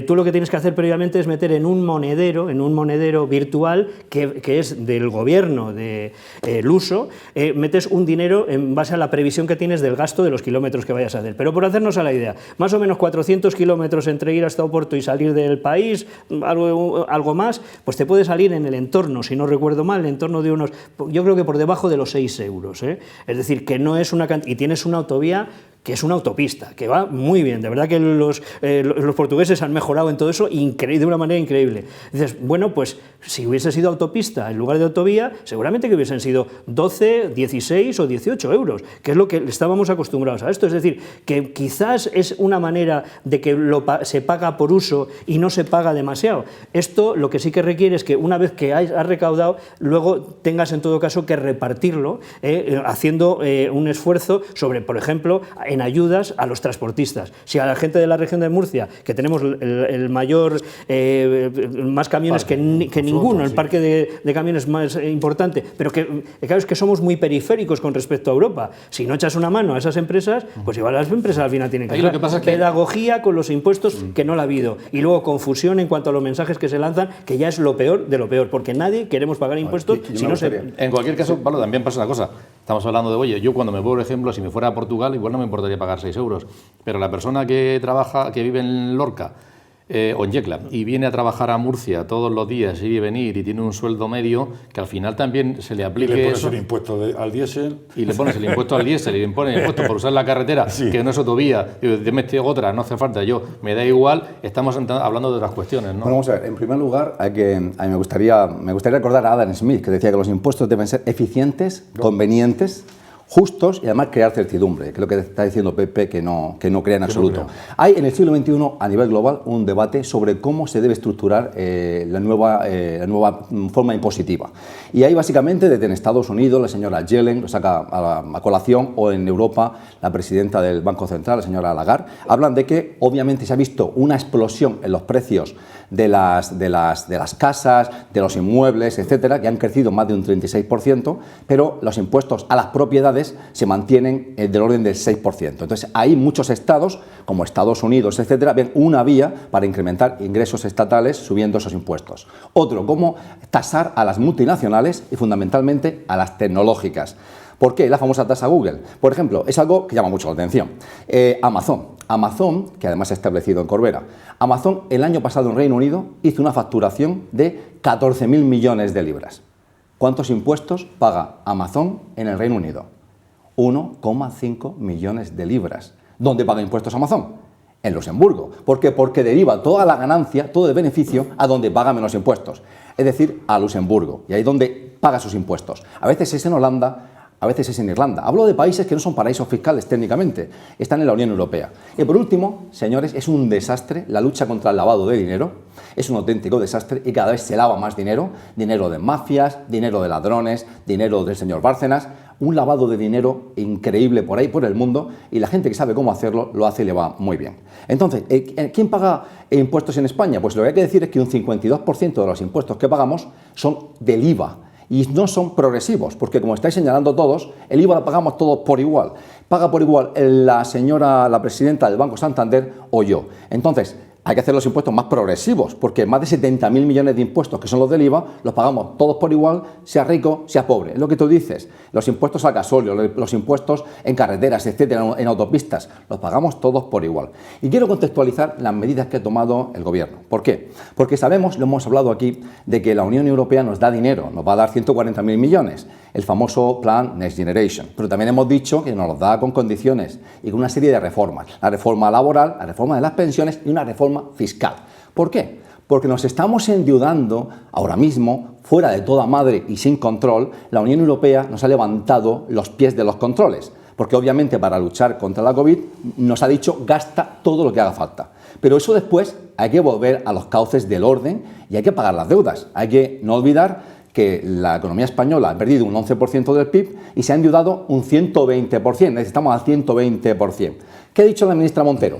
Tú lo que tienes que hacer previamente es meter en un monedero virtual que es del gobierno del uso, metes un dinero en base a la previsión que tienes del gasto de los kilómetros que vayas a hacer. Pero por hacernos a la idea, más o menos 400 kilómetros entre ir hasta Oporto y salir del país, algo más, pues te puede salir en el entorno, si no recuerdo mal, en torno de unos, yo creo que por debajo de los 6 euros. Es decir, que no es una cantidad, y tienes una autovía que es una autopista, que va muy bien, de verdad que los portugueses han mejorado en todo eso de una manera increíble. Dices, bueno, pues si hubiese sido autopista en lugar de autovía, seguramente que hubiesen sido 12, 16 o 18 euros, que es lo que estábamos acostumbrados a esto, es decir, que quizás es una manera de que se paga por uso y no se paga demasiado. Esto lo que sí que requiere es que una vez que has recaudado, luego tengas en todo caso que repartirlo, haciendo un esfuerzo sobre, por ejemplo, en ayudas a los transportistas. Si a la gente de la región de Murcia, que tenemos el mayor, más camiones que ninguno, el parque de camiones más importante, pero que claro, es que somos muy periféricos con respecto a Europa. Si no echas una mano a esas empresas, pues igual las empresas al final tienen que hacer. Lo que pasa es que pedagogía con los impuestos, que no la ha habido, y luego confusión en cuanto a los mensajes que se lanzan, que ya es lo peor de lo peor, porque nadie queremos pagar impuestos si no se... En cualquier caso, Pablo, también pasa una cosa. Estamos hablando de, oye, yo cuando me voy, por ejemplo, si me fuera a Portugal, igual no me importaría pagar 6 euros, pero la persona que trabaja, que vive en Lorca o en Yecla y viene a trabajar a Murcia todos los días, ir y venir, y tiene un sueldo medio, que al final también se le aplique y le pones eso, el impuesto al diésel. Y le pones el impuesto al diésel y le pones el impuesto por usar la carretera, sí, que no es autovía, y yo me estoy otra, no hace falta, yo, me da igual, estamos hablando de otras cuestiones, ¿no? Bueno, vamos a ver, en primer lugar, a mí me gustaría recordar a Adam Smith, que decía que los impuestos deben ser eficientes, convenientes, justos y además crear certidumbre, que es lo que está diciendo Pepe, que no crea en absoluto. Hay en el siglo XXI, a nivel global, un debate sobre cómo se debe estructurar la nueva forma impositiva. Y ahí básicamente, desde en Estados Unidos, la señora Yellen lo saca a colación, o en Europa, la presidenta del Banco Central, la señora Lagarde, hablan de que obviamente se ha visto una explosión en los precios de las casas, de los inmuebles, etcétera, que han crecido más de un 36%, pero los impuestos a las propiedades se mantienen del orden del 6%. Entonces, hay muchos estados, como Estados Unidos, etcétera, ven una vía para incrementar ingresos estatales subiendo esos impuestos. Otro, cómo tasar a las multinacionales y fundamentalmente a las tecnológicas. ¿Por qué? La famosa tasa Google. Por ejemplo, es algo que llama mucho la atención. Amazon, que además se ha establecido en Corbera, Amazon el año pasado en Reino Unido hizo una facturación de 14.000 millones de libras. ¿Cuántos impuestos paga Amazon en el Reino Unido? 1,5 millones de libras. ¿Dónde paga impuestos Amazon? En Luxemburgo. ¿Por qué? Porque deriva toda la ganancia, todo el beneficio, a donde paga menos impuestos. Es decir, a Luxemburgo. Y ahí es donde paga sus impuestos. A veces es en Holanda, a veces es en Irlanda. Hablo de países que no son paraísos fiscales técnicamente, están en la Unión Europea. Y por último, señores, es un desastre la lucha contra el lavado de dinero, es un auténtico desastre y cada vez se lava más dinero, dinero de mafias, dinero de ladrones, dinero del señor Bárcenas, un lavado de dinero increíble por ahí, por el mundo, y la gente que sabe cómo hacerlo, lo hace y le va muy bien. Entonces, ¿quién paga impuestos en España? Pues lo que hay que decir es que un 52% de los impuestos que pagamos son del IVA, y no son progresivos, porque como estáis señalando todos, el IVA lo pagamos todos por igual. Paga por igual la presidenta del Banco Santander o yo. Entonces, hay que hacer los impuestos más progresivos, porque más de 70.000 millones de impuestos, que son los del IVA, los pagamos todos por igual, sea rico, sea pobre. Es lo que tú dices, los impuestos al gasóleo, los impuestos en carreteras, etcétera, en autopistas, los pagamos todos por igual. Y quiero contextualizar las medidas que ha tomado el Gobierno. ¿Por qué? Porque sabemos, lo hemos hablado aquí, de que la Unión Europea nos da dinero, nos va a dar 140.000 millones, el famoso plan Next Generation. Pero también hemos dicho que nos lo da con condiciones y con una serie de reformas. La reforma laboral, la reforma de las pensiones y una reforma fiscal. ¿Por qué? Porque nos estamos endeudando ahora mismo, fuera de toda madre y sin control. La Unión Europea nos ha levantado los pies de los controles, porque obviamente para luchar contra la COVID nos ha dicho gasta todo lo que haga falta. Pero eso después hay que volver a los cauces del orden y hay que pagar las deudas. Hay que no olvidar que la economía española ha perdido un 11% del PIB y se ha endeudado un 120%, necesitamos al 120%. ¿Qué ha dicho la ministra Montero?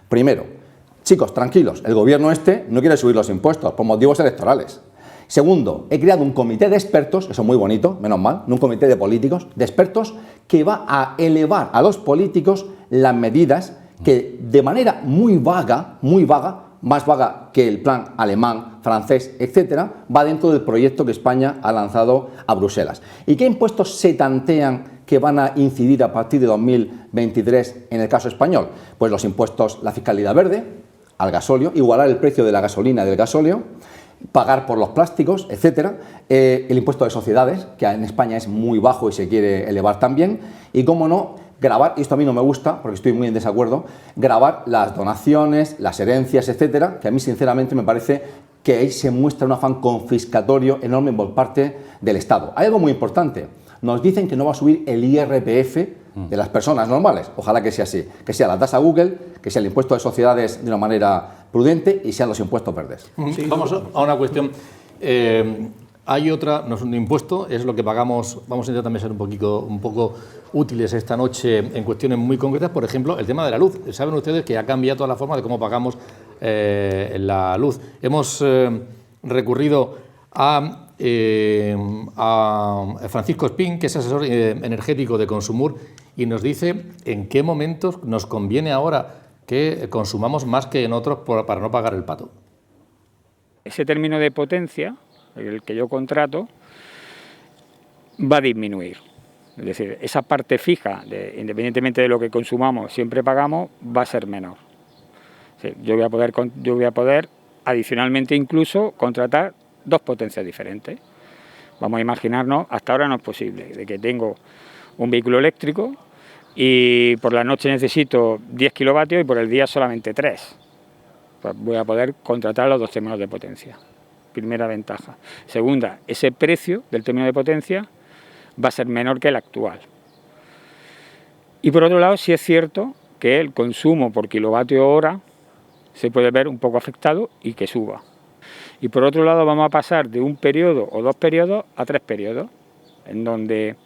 Primero, chicos, tranquilos, el gobierno no quiere subir los impuestos por motivos electorales. Segundo, he creado un comité de expertos, eso es muy bonito, menos mal, no un comité de políticos, de expertos que va a elevar a los políticos las medidas que de manera muy vaga, más vaga que el plan alemán, francés, etcétera, va dentro del proyecto que España ha lanzado a Bruselas. ¿Y qué impuestos se tantean que van a incidir a partir de 2023 en el caso español? Pues los impuestos, la fiscalidad verde al gasóleo, igualar el precio de la gasolina y del gasóleo, pagar por los plásticos, etcétera, el impuesto de sociedades, que en España es muy bajo y se quiere elevar también, y cómo no, gravar, y esto a mí no me gusta porque estoy muy en desacuerdo, gravar las donaciones, las herencias, etcétera, que a mí sinceramente me parece que ahí se muestra un afán confiscatorio enorme por parte del Estado. Hay algo muy importante, nos dicen que no va a subir el IRPF de las personas normales, ojalá que sea así, que sea la tasa Google, que sea el impuesto de sociedades de una manera prudente y sean los impuestos verdes. Sí, vamos a una cuestión. Hay otra, no es un impuesto, es lo que pagamos. Vamos a intentar también ser un poco útiles esta noche en cuestiones muy concretas. Por ejemplo, el tema de la luz. Saben ustedes que ha cambiado toda la forma de cómo pagamos la luz. Hemos recurrido a Francisco Espín, que es asesor energético de Consumur, y nos dice en qué momentos nos conviene ahora que consumamos más que en otros para no pagar el pato. Ese término de potencia, el que yo contrato, va a disminuir. Es decir, esa parte fija, independientemente de lo que consumamos, siempre pagamos, va a ser menor. Sí, yo voy a poder adicionalmente incluso contratar dos potencias diferentes. Vamos a imaginarnos, hasta ahora no es posible, de que tengo un vehículo eléctrico y por la noche necesito 10 kilovatios y por el día solamente 3. Pues voy a poder contratar los dos términos de potencia. Primera ventaja. Segunda, ese precio del término de potencia va a ser menor que el actual. Y por otro lado, sí es cierto que el consumo por kilovatio hora se puede ver un poco afectado y que suba. Y por otro lado vamos a pasar de un periodo o dos periodos a 3 periodos, en donde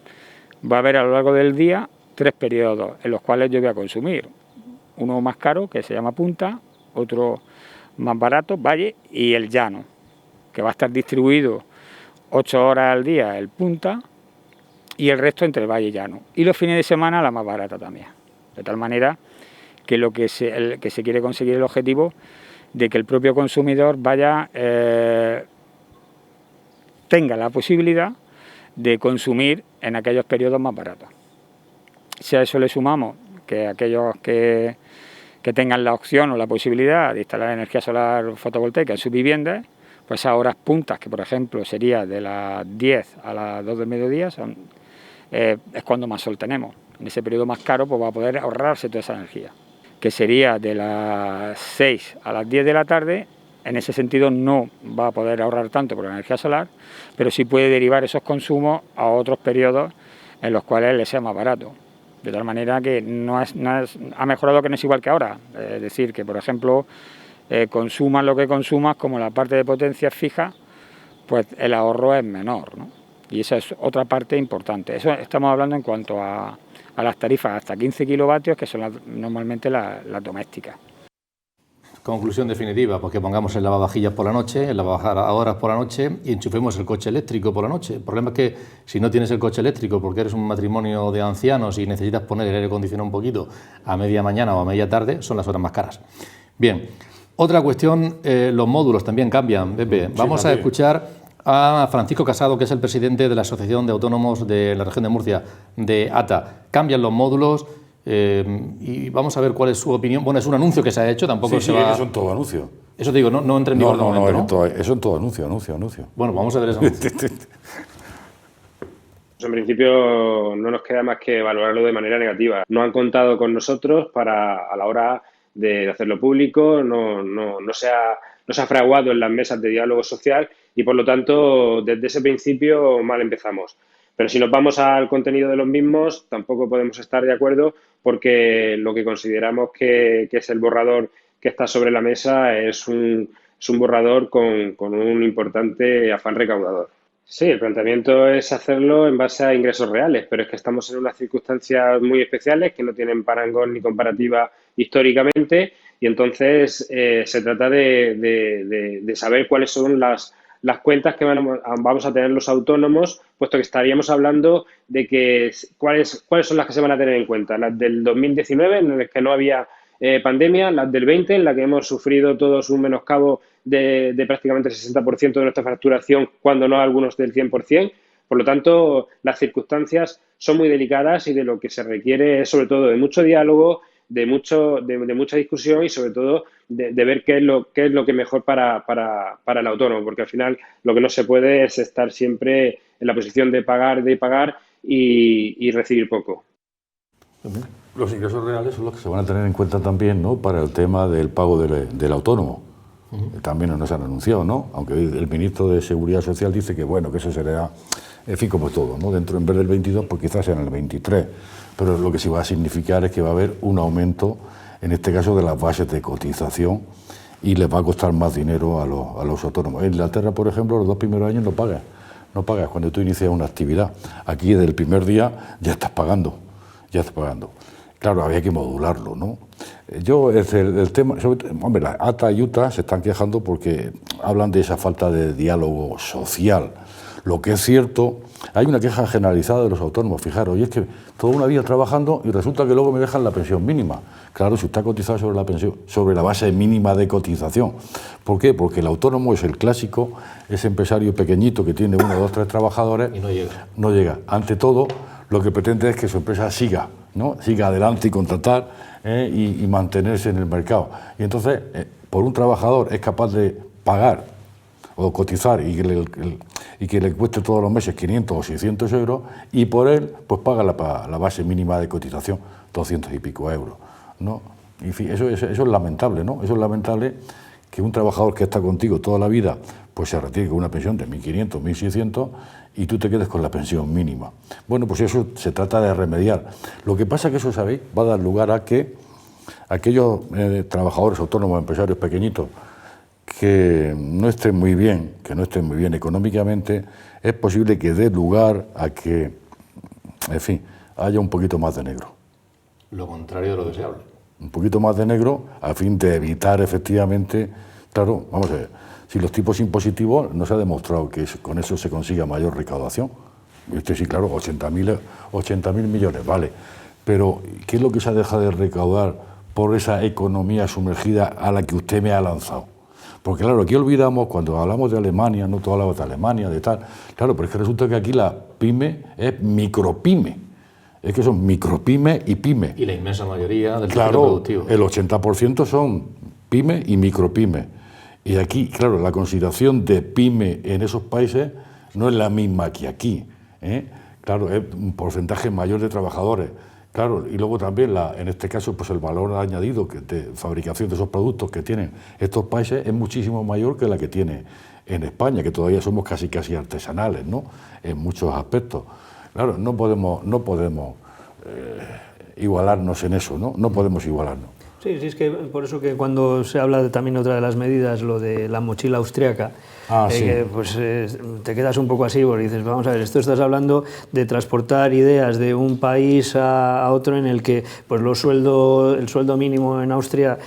va a haber a lo largo del día 3 periodos en los cuales yo voy a consumir. Uno más caro, que se llama punta, otro más barato, valle, y el llano, que va a estar distribuido 8 horas al día el punta y el resto entre el valle y llano. Y los fines de semana la más barata también. De tal manera que lo que se quiere conseguir el objetivo de que el propio consumidor tenga la posibilidad de consumir en aquellos periodos más baratos. Si a eso le sumamos que aquellos que tengan la opción o la posibilidad de instalar energía solar fotovoltaica en sus viviendas, pues a horas puntas, que por ejemplo sería de las 10 a las 2 del mediodía, es cuando más sol tenemos. En ese periodo más caro pues va a poder ahorrarse toda esa energía, que sería de las 6 a las 10 de la tarde. En ese sentido no va a poder ahorrar tanto por la energía solar, pero sí puede derivar esos consumos a otros periodos en los cuales le sea más barato. De tal manera que ha mejorado, que no es igual que ahora. Es decir, que por ejemplo, consumas lo que consumas, como la parte de potencia fija, pues el ahorro es menor, ¿no? Y esa es otra parte importante. Eso estamos hablando en cuanto a las tarifas hasta 15 kilovatios, que son normalmente las domésticas. Conclusión definitiva, pues que pongamos el lavavajillas por la noche, el lavadoras por la noche y enchufemos el coche eléctrico por la noche. El problema es que si no tienes el coche eléctrico porque eres un matrimonio de ancianos y necesitas poner el aire acondicionado un poquito a media mañana o a media tarde, son las horas más caras. Bien, otra cuestión, los módulos también cambian, Pepe. Vamos a escuchar a Francisco Casado, que es el presidente de la Asociación de Autónomos de la Región de Murcia, de ATA. Cambian los módulos. Y vamos a ver cuál es su opinión. Bueno, es un anuncio que se ha hecho, tampoco se va... eso en todo anuncio. Eso te digo, no entra en vigor de momento, ¿no? Eso en todo anuncio. Bueno, vamos a ver eso. En principio no nos queda más que valorarlo de manera negativa. No han contado con nosotros a la hora de hacerlo público, no se ha fraguado en las mesas de diálogo social y por lo tanto desde ese principio mal empezamos. Pero si nos vamos al contenido de los mismos, tampoco podemos estar de acuerdo porque lo que consideramos que es el borrador que está sobre la mesa es un borrador con un importante afán recaudador. Sí, el planteamiento es hacerlo en base a ingresos reales, pero es que estamos en unas circunstancias muy especiales que no tienen parangón ni comparativa históricamente y entonces se trata de saber cuáles son las cuentas que vamos a tener los autónomos, puesto que estaríamos hablando de que cuáles son las que se van a tener en cuenta. Las del 2019, en las que no había pandemia, las del 20, en la que hemos sufrido todos un menoscabo de prácticamente el 60% de nuestra facturación, cuando no algunos del 100%. Por lo tanto, las circunstancias son muy delicadas y de lo que se requiere es sobre todo de mucho diálogo, de mucha discusión y sobre todo de ver qué es lo que mejor para el autónomo, porque al final lo que no se puede es estar siempre en la posición de pagar y recibir poco. Los ingresos reales son los que se van a tener en cuenta también, ¿no?, para el tema del pago del autónomo. También nos han anunciado, ¿no?, aunque el ministro de Seguridad Social dice que bueno, que eso será, en fin, como todo, ¿no?, dentro, en vez del 22, pues quizás sea en el 23, pero lo que sí va a significar es que va a haber un aumento, en este caso, de las bases de cotización, y les va a costar más dinero a los autónomos. En Inglaterra, por ejemplo, los 2 primeros años no pagas cuando tú inicias una actividad. Aquí, desde el primer día, ya estás pagando. Claro, había que modularlo, ¿no? Yo, el tema, hombre, la ATA y UTA se están quejando porque hablan de esa falta de diálogo social. Lo que es cierto, hay una queja generalizada de los autónomos, fijaros, y es que toda una vida trabajando y resulta que luego me dejan la pensión mínima. Claro, si usted ha cotizado sobre la base mínima de cotización. ¿Por qué? Porque el autónomo es el clásico, ese empresario pequeñito que tiene 1, 2, 3 trabajadores. Y no llega. Ante todo, lo que pretende es que su empresa siga adelante y contratar y mantenerse en el mercado. Y entonces, por un trabajador es capaz de pagar o cotizar y que le cueste todos los meses 500 o 600 euros, y por él pues paga la base mínima de cotización, 200 y pico euros, ¿no? En fin, eso es lamentable, ¿no? Eso es lamentable, que un trabajador que está contigo toda la vida pues se retire con una pensión de 1.500, 1.600 y tú te quedes con la pensión mínima. Bueno, pues eso se trata de remediar. Lo que pasa es que eso, ¿sabéis?, va a dar lugar a que aquellos trabajadores autónomos, empresarios pequeñitos, que no estén muy bien económicamente, es posible que dé lugar a que, en fin, haya un poquito más de negro. Lo contrario de lo deseable. Un poquito más de negro a fin de evitar efectivamente, claro, vamos a ver, si los tipos impositivos no se ha demostrado que con eso se consiga mayor recaudación. Sí, claro, 80.000 millones, vale, pero ¿qué es lo que se ha dejado de recaudar por esa economía sumergida a la que usted me ha lanzado? Porque claro, aquí olvidamos, cuando hablamos de Alemania, no tú hablabas de Alemania, de tal, claro, pero es que resulta que aquí la pyme es micropyme, es que son micropyme y pyme. Y la inmensa mayoría del tejido productivo. El 80% son pyme y micropyme. Y aquí, claro, la consideración de pyme en esos países no es la misma que aquí, ¿eh? Claro, es un porcentaje mayor de trabajadores. Claro, y luego también, en este caso, pues el valor añadido de fabricación de esos productos que tienen estos países es muchísimo mayor que la que tiene en España, que todavía somos casi artesanales, ¿no?, en muchos aspectos. Claro, no podemos igualarnos en eso, ¿no? No podemos igualarnos. Sí, es que por eso que cuando se habla también otra de las medidas, lo de la mochila austriaca, sí. pues te quedas un poco así, porque dices, vamos a ver, esto estás hablando de transportar ideas de un país a otro en el que pues el sueldo mínimo en Austria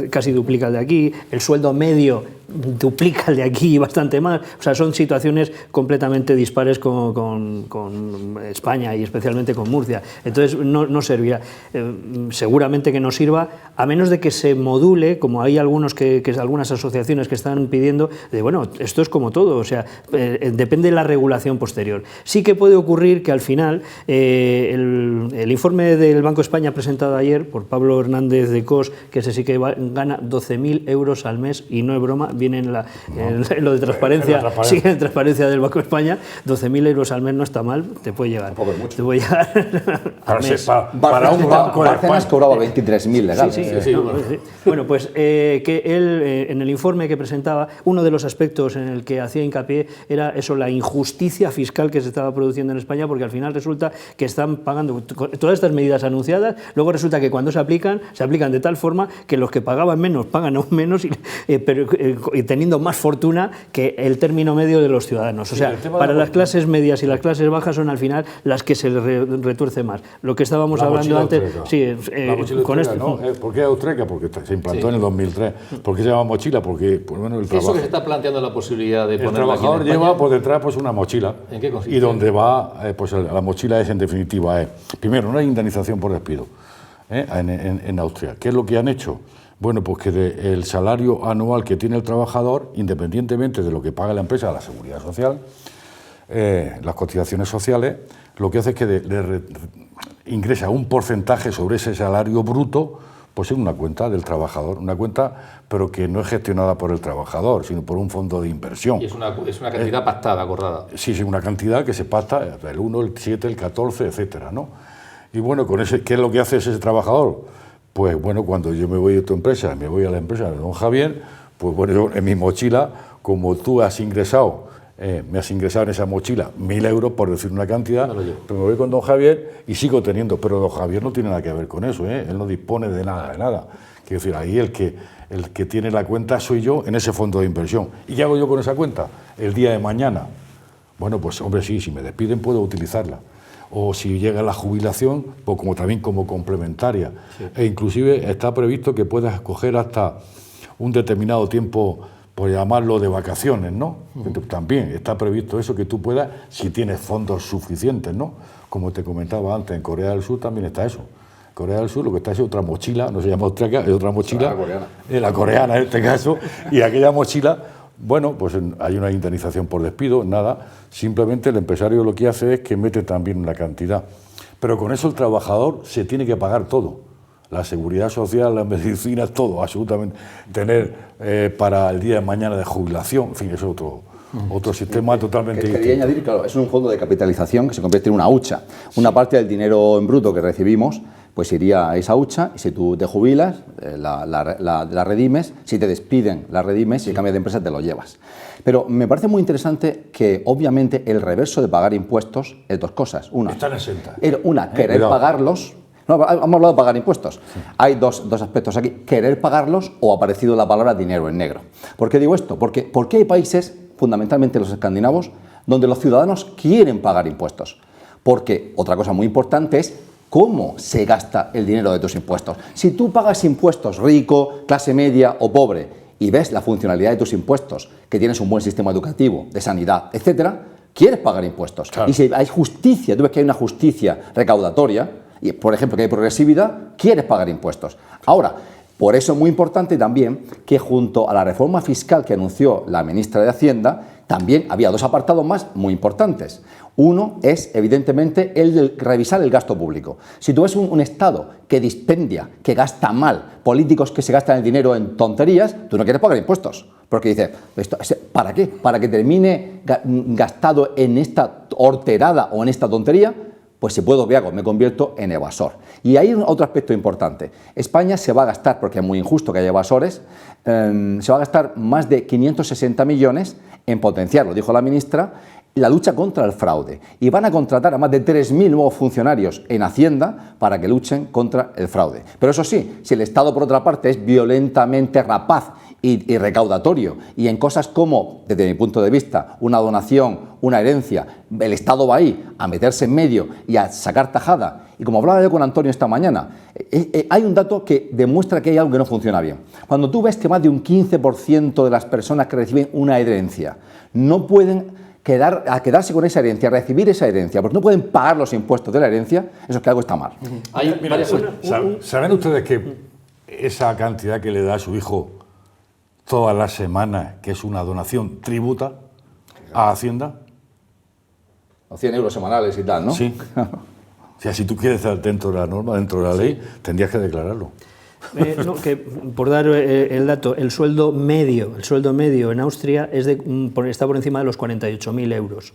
casi duplica el de aquí, el sueldo medio duplica el de aquí y bastante más. O sea, son situaciones completamente dispares con España y especialmente con Murcia. Entonces no servirá. Seguramente que no sirva, a menos de que se module, como hay algunas asociaciones que están pidiendo, de bueno, esto es como todo, o sea, depende de la regulación posterior. Sí que puede ocurrir que al final el informe del Banco de España presentado ayer por Pablo Hernández de Cos, que ese sí que gana 12.000 euros al mes, y no es broma, viene en lo de transparencia, sí, en transparencia del Banco de España, 12.000 euros al mes no está mal, te puede llegar. Tampoco es mucho. Te puede llegar al mes. Para un banco de España cobraba 23.000 legal. Sí. Bueno, pues que él, en el informe que presentaba, uno de los aspectos en el que hacía hincapié era eso, la injusticia fiscal que se estaba produciendo en España, porque al final resulta que están pagando todas estas medidas anunciadas, luego resulta que cuando se aplican de tal forma que los que pagaban menos pagan aún menos, pero teniendo más fortuna que el término medio de los ciudadanos. O sea, para las clases medias y las clases bajas son al final las que se retuerce más. Lo que estábamos hablando antes... Sí, con esto, ¿no? ¿Por qué austríaca? Porque se implantó en el 2003. ¿Por qué se llama mochila? Porque, pues bueno, el trabajo... Eso que se está planteando la posibilidad de ponerla. El trabajador lleva por detrás pues una mochila. ¿En qué consiste? Y donde va, pues la mochila es, en definitiva, primero, no hay indemnización por despido. en Austria. ¿Qué es lo que han hecho? Bueno, pues que el salario anual que tiene el trabajador, independientemente de lo que paga la empresa, la seguridad social, las cotizaciones sociales, lo que hace es que le ingresa un porcentaje sobre ese salario bruto, pues en una cuenta del trabajador, una cuenta pero que no es gestionada por el trabajador, sino por un fondo de inversión. Y es una cantidad pactada, acordada. Sí, una cantidad que se pacta, el 1, el 7, el 14, etcétera, ¿no? Y bueno, con ese, ¿qué es lo que hace ese trabajador? Pues bueno, cuando yo me voy de tu empresa, me voy a la empresa de don Javier, pues bueno, yo en mi mochila, como tú has ingresado, me has ingresado en esa mochila 1.000 euros, por decir una cantidad, pero me voy con don Javier y sigo teniendo, pero don Javier no tiene nada que ver con eso, él no dispone de nada. Quiero decir, ahí el que tiene la cuenta soy yo en ese fondo de inversión. ¿Y qué hago yo con esa cuenta? El día de mañana, bueno, pues hombre, sí, si me despiden puedo utilizarla. O si llega la jubilación, pues también como complementaria. Sí. E inclusive está previsto que puedas escoger hasta un determinado tiempo, por llamarlo de vacaciones, ¿no? También está previsto eso, que tú puedas, si tienes fondos suficientes, ¿no? Como te comentaba antes, en Corea del Sur también está eso. En Corea del Sur lo que está es otra mochila, no se llama austriaca, es otra mochila, la coreana en este caso, y aquella mochila, bueno, pues hay una indemnización por despido, nada, simplemente el empresario lo que hace es que mete también una cantidad. Pero con eso el trabajador se tiene que pagar todo. La seguridad social, la medicina, todo, absolutamente. Tener para el día de mañana de jubilación, en fin, es otro sistema totalmente distinto. Quería añadir, claro, es un fondo de capitalización que se convierte en una hucha. Una parte del dinero en bruto que recibimos, pues iría a esa hucha, y si tú te jubilas, la redimes, si te despiden, la redimes, si cambias de empresa, te lo llevas. Pero me parece muy interesante que, obviamente, el reverso de pagar impuestos es dos cosas. Están exentas. Querer pagarlos. No, hemos hablado de pagar impuestos. Sí. Hay dos aspectos aquí. Querer pagarlos o ha aparecido la palabra dinero en negro. ¿Por qué digo esto? Porque hay países, fundamentalmente los escandinavos, donde los ciudadanos quieren pagar impuestos. Porque otra cosa muy importante es cómo se gasta el dinero de tus impuestos. Si tú pagas impuestos rico, clase media o pobre y ves la funcionalidad de tus impuestos, que tienes un buen sistema educativo, de sanidad, etcétera, quieres pagar impuestos. Claro. Y si hay justicia, tú ves que hay una justicia recaudatoria, y, por ejemplo, que hay progresividad, quieres pagar impuestos. Ahora, por eso es muy importante también que junto a la reforma fiscal que anunció la ministra de Hacienda, también había dos apartados más muy importantes. Uno es, evidentemente, el de revisar el gasto público. Si tú ves un Estado que dispendia, que gasta mal, políticos que se gastan el dinero en tonterías, tú no quieres pagar impuestos. Porque dices, ¿para qué? ¿Para que termine gastado en esta horterada o en esta tontería? Pues si puedo, ¿qué hago? Me convierto en evasor. Y hay otro aspecto importante. España se va a gastar, porque es muy injusto que haya evasores, se va a gastar más de 560 millones en potenciar, lo dijo la ministra, la lucha contra el fraude. Y van a contratar a más de 3.000 nuevos funcionarios en Hacienda para que luchen contra el fraude. Pero eso sí, si el Estado, por otra parte, es violentamente rapaz y recaudatorio, y en cosas como, desde mi punto de vista, una donación, una herencia, el Estado va ahí a meterse en medio y a sacar tajada. Y como hablaba yo con Antonio esta mañana, hay un dato que demuestra que hay algo que no funciona bien. Cuando tú ves que más de un 15% de las personas que reciben una herencia no pueden quedarse con esa herencia, recibir esa herencia, porque no pueden pagar los impuestos de la herencia, eso es que algo está mal. ¿Saben ustedes que esa cantidad que le da a su hijo todas las semanas, que es una donación, tributa a Hacienda? 100 euros semanales y tal, ¿no? Sí. O sea, si tú quieres estar dentro de la norma, dentro de la ley, tendrías que declararlo. No, que por dar el dato, el sueldo medio en Austria está por encima de los 48.000 euros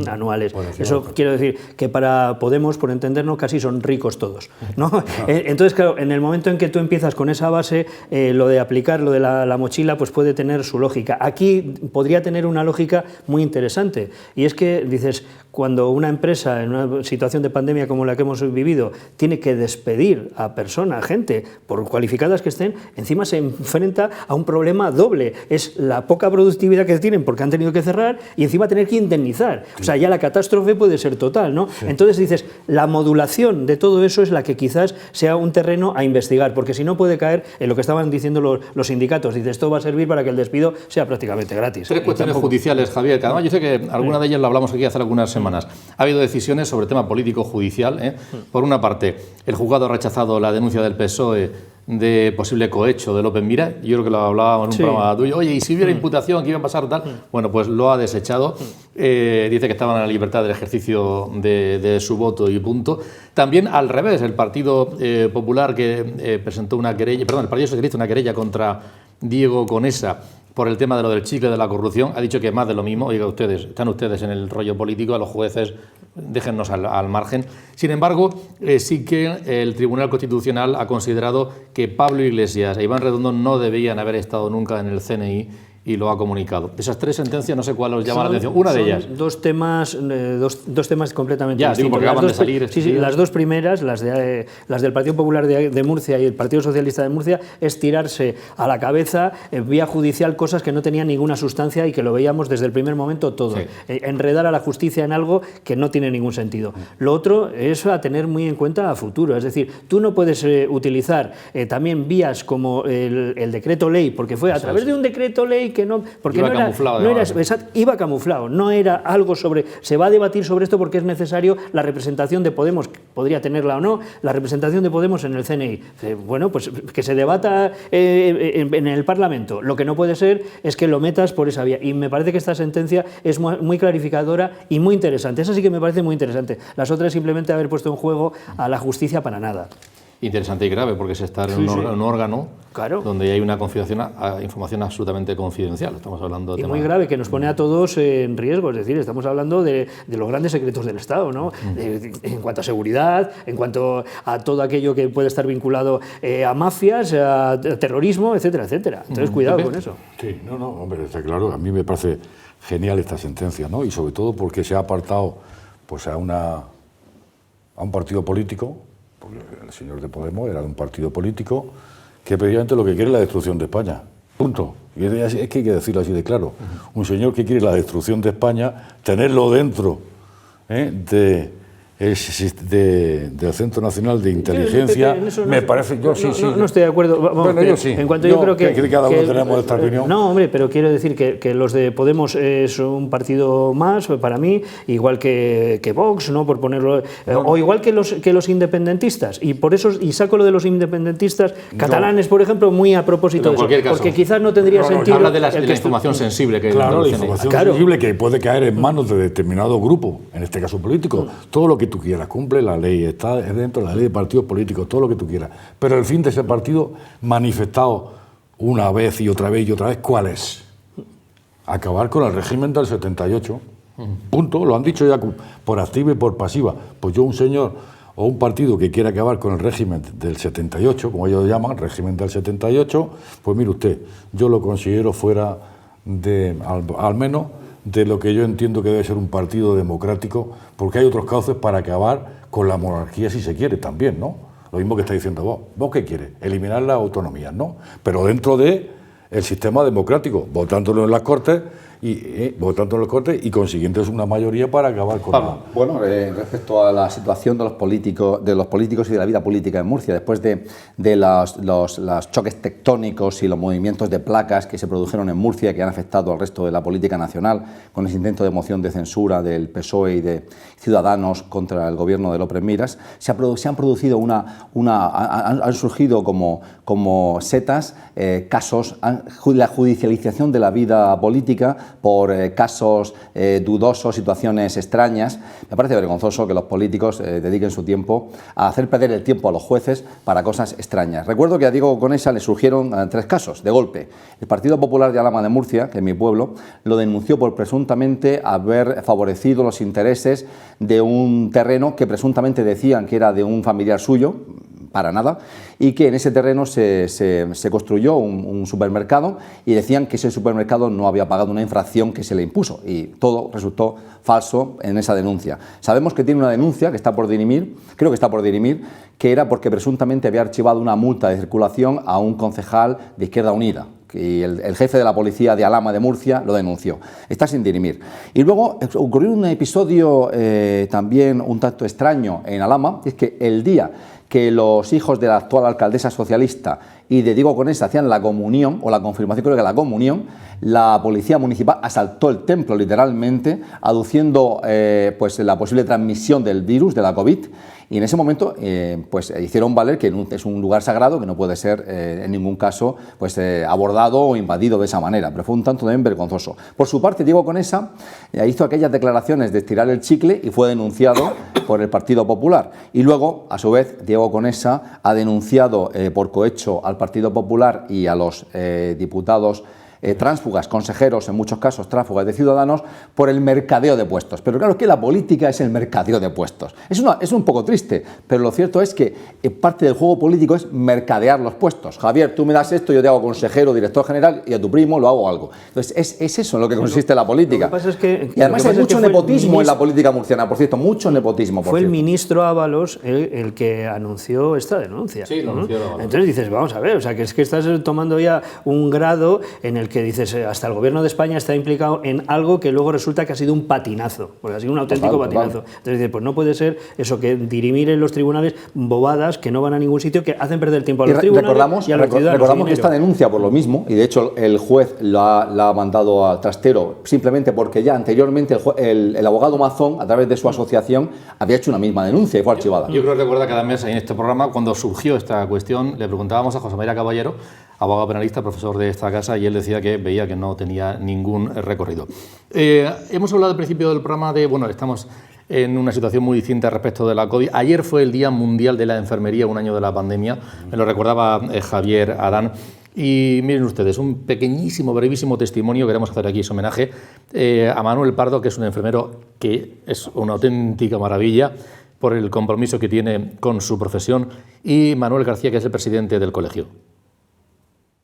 anuales. Eso quiero decir que para Podemos, por entendernos, casi son ricos todos, ¿no? Entonces, claro, en el momento en que tú empiezas con esa base, lo de aplicar, lo de la mochila, pues puede tener su lógica. Aquí podría tener una lógica muy interesante, y es que dices, cuando una empresa en una situación de pandemia como la que hemos vivido tiene que despedir a personas, gente, por cualificadas que estén, encima se enfrenta a un problema doble. Es la poca productividad que tienen porque han tenido que cerrar y encima tener que indemnizar. O sea, ya la catástrofe puede ser total, ¿no? Sí. Entonces dices, la modulación de todo eso es la que quizás sea un terreno a investigar, porque si no puede caer en lo que estaban diciendo los sindicatos. Dice, esto va a servir para que el despido sea prácticamente gratis. 3 cuestiones judiciales, Javier, que además yo sé que alguna de ellas lo hablamos aquí hace algunas semanas. Ha habido decisiones sobre tema político-judicial. Por una parte, el juzgado ha rechazado la denuncia del PSOE de posible cohecho de López Miras. Yo creo que lo hablábamos en un programa tuyo. Oye, ¿y si hubiera imputación, qué iba a pasar tal? Bueno, pues lo ha desechado. Dice que estaban en la libertad del ejercicio de su voto y punto. También al revés, el Partido Popular que presentó una querella, perdón, el Partido Socialista una querella contra Diego Conesa por el tema de lo del chicle de la corrupción, ha dicho que más de lo mismo. Oiga, están ustedes en el rollo político, a los jueces déjennos al margen. Sin embargo, sí que el Tribunal Constitucional ha considerado que Pablo Iglesias e Iván Redondo no debían haber estado nunca en el CNI y lo ha comunicado. Esas 3 sentencias, no sé cuál os llama la atención. Una de ellas. Dos temas completamente distintos. Digo, porque acaban de salir. Sí, las dos primeras, las del Partido Popular de Murcia y el Partido Socialista de Murcia, es tirarse a la cabeza vía judicial cosas que no tenían ninguna sustancia y que lo veíamos desde el primer momento todo. Sí. Enredar a la justicia en algo que no tiene ningún sentido. Lo otro es a tener muy en cuenta a futuro. Es decir, tú no puedes utilizar también vías como el decreto ley, porque fue a través de un decreto ley que no, porque iba camuflado, iba camuflado, no era algo sobre, se va a debatir sobre esto porque es necesario la representación de Podemos, podría tenerla o no, la representación de Podemos en el CNI. Bueno, pues que se debata en el Parlamento. Lo que no puede ser es que lo metas por esa vía. Y me parece que esta sentencia es muy clarificadora y muy interesante. Esa sí que me parece muy interesante. Las otras simplemente haber puesto en juego a la justicia para nada. Interesante y grave, porque es estar en un órgano donde hay una información absolutamente confidencial. Estamos hablando de muy grave, que nos pone a todos en riesgo. Es decir, estamos hablando de los grandes secretos del Estado, ¿no? En cuanto a seguridad, en cuanto a todo aquello que puede estar vinculado a mafias, a terrorismo, etcétera, etcétera. Entonces, cuidado con eso. Sí, hombre, está claro. A mí me parece genial esta sentencia, ¿no? Y sobre todo porque se ha apartado pues, a un partido político. Porque el señor de Podemos era de un partido político que precisamente lo que quiere es la destrucción de España. Punto. Y es que hay que decirlo así de claro. Un señor que quiere la destrucción de España, tenerlo dentro del Centro Nacional de Inteligencia, me parece... No estoy de acuerdo. Bueno, yo sí. En cuanto yo creo que cada uno tenemos esta opinión. No, hombre, pero quiero decir que los de Podemos es un partido más para mí, igual que Vox, ¿no? Por ponerlo, o igual que los independentistas. Y por eso saco lo de los independentistas catalanes, por ejemplo, muy a propósito de eso, porque quizás no tendría sentido. Habla de la información sensible que la información sensible que puede caer en manos de determinado grupo, en este caso político. Todo lo que tú quieras, cumple la ley, está dentro de la ley de partidos políticos, todo lo que tú quieras. Pero el fin de ese partido manifestado una vez y otra vez, ¿cuál es? Acabar con el régimen del 78. Punto. Lo han dicho ya por activa y por pasiva. Pues yo, un señor o un partido que quiera acabar con el régimen del 78, como ellos llaman, régimen del 78, pues mire usted, yo lo considero fuera de, al menos, de lo que yo entiendo que debe ser un partido democrático, porque hay otros cauces para acabar con la monarquía si se quiere también, ¿no? Lo mismo que está diciendo vos. ¿Vos qué quieres? Eliminar las autonomías, ¿no? Pero dentro de el sistema democrático, votándolo en las Cortes y consiguiendo una mayoría para acabar con la... Bueno, respecto a la situación de los políticos y de la vida política en Murcia, después de los choques tectónicos y los movimientos de placas que se produjeron en Murcia, que han afectado al resto de la política nacional, con ese intento de moción de censura del PSOE y de Ciudadanos contra el gobierno de López Miras, se han producido han surgido como setas casos, la judicialización de la vida política por casos dudosos, situaciones extrañas. Me parece vergonzoso que los políticos dediquen su tiempo a hacer perder el tiempo a los jueces para cosas extrañas. Recuerdo que a Diego Conesa le surgieron 3 casos, de golpe. El Partido Popular de Alhama de Murcia, que es mi pueblo, lo denunció por presuntamente haber favorecido los intereses de un terreno que presuntamente decían que era de un familiar suyo, para nada, y que en ese terreno se construyó un supermercado y decían que ese supermercado no había pagado una infracción que se le impuso, y todo resultó falso en esa denuncia. Sabemos que tiene una denuncia que está por dirimir, creo que está por dirimir, que era porque presuntamente había archivado una multa de circulación a un concejal de Izquierda Unida. y el jefe de la policía de Alhama de Murcia lo denunció. Está sin dirimir. Y luego ocurrió un episodio también un tanto extraño en Alhama, es que el día que los hijos de la actual alcaldesa socialista y de Diego Conesa hacían la comunión, o la confirmación, creo que la comunión, la policía municipal asaltó el templo literalmente, aduciendo pues la posible transmisión del virus, de la COVID, y en ese momento pues hicieron valer que es un lugar sagrado que no puede ser en ningún caso pues abordado o invadido de esa manera, pero fue un tanto también vergonzoso. Por su parte, Diego Conesa hizo aquellas declaraciones de estirar el chicle y fue denunciado por el Partido Popular, y luego, a su vez, Diego Conesa ha denunciado por cohecho al Partido Popular y a los diputados tránsfugas, consejeros, en muchos casos tránsfugas de Ciudadanos, por el mercadeo de puestos. Pero claro, que la política es el mercadeo de puestos. Es un poco triste, pero lo cierto es que parte del juego político es mercadear los puestos. Javier, tú me das esto, yo te hago consejero, director general, y a tu primo lo hago algo. Entonces, es eso en lo que consiste la política. Lo que pasa es que, y además hay mucho nepotismo en la política murciana, por cierto, mucho nepotismo. Fue el ministro Ábalos el que anunció esta denuncia. Sí, lo anunció Ábalos. Entonces dices, vamos a ver, o sea, que es que estás tomando ya un grado en el que dices, hasta el gobierno de España está implicado en algo que luego resulta que ha sido un patinazo, porque ha sido un auténtico patinazo. Entonces dices, pues no puede ser eso, que dirimir en los tribunales bobadas que no van a ningún sitio, que hacen perder tiempo a los tribunales y a los ciudadanos. Recordamos que esta denuncia por lo mismo, y de hecho el juez la ha mandado al trastero simplemente porque ya anteriormente el abogado Mazón, a través de su asociación, había hecho una misma denuncia y fue archivada. Yo creo que recuerda cada mes en este programa, cuando surgió esta cuestión, le preguntábamos a José María Caballero, abogado penalista, profesor de esta casa, y él decía que veía que no tenía ningún recorrido. Hemos hablado al principio del programa de, bueno, estamos en una situación muy distinta respecto de la COVID. Ayer fue el Día Mundial de la Enfermería, un año de la pandemia, me lo recordaba Javier Adán. Y miren ustedes, un pequeñísimo, brevísimo testimonio, queremos hacer aquí ese homenaje a Manuel Pardo, que es un enfermero que es una auténtica maravilla por el compromiso que tiene con su profesión, y Manuel García, que es el presidente del colegio.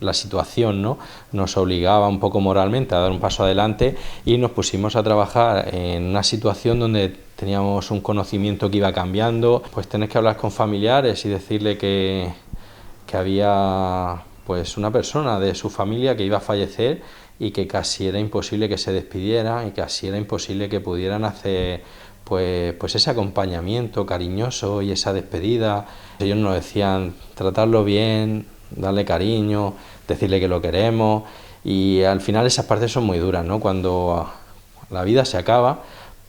La situación, ¿no?, nos obligaba un poco moralmente a dar un paso adelante y nos pusimos a trabajar en una situación donde teníamos un conocimiento que iba cambiando. Pues tenés que hablar con familiares y decirle que había pues una persona de su familia que iba a fallecer y que casi era imposible que se despidiera y casi era imposible que pudieran hacer pues ese acompañamiento cariñoso y esa despedida. Ellos nos decían tratarlo bien, darle cariño, decirle que lo queremos, y al final esas partes son muy duras, ¿no?, cuando la vida se acaba,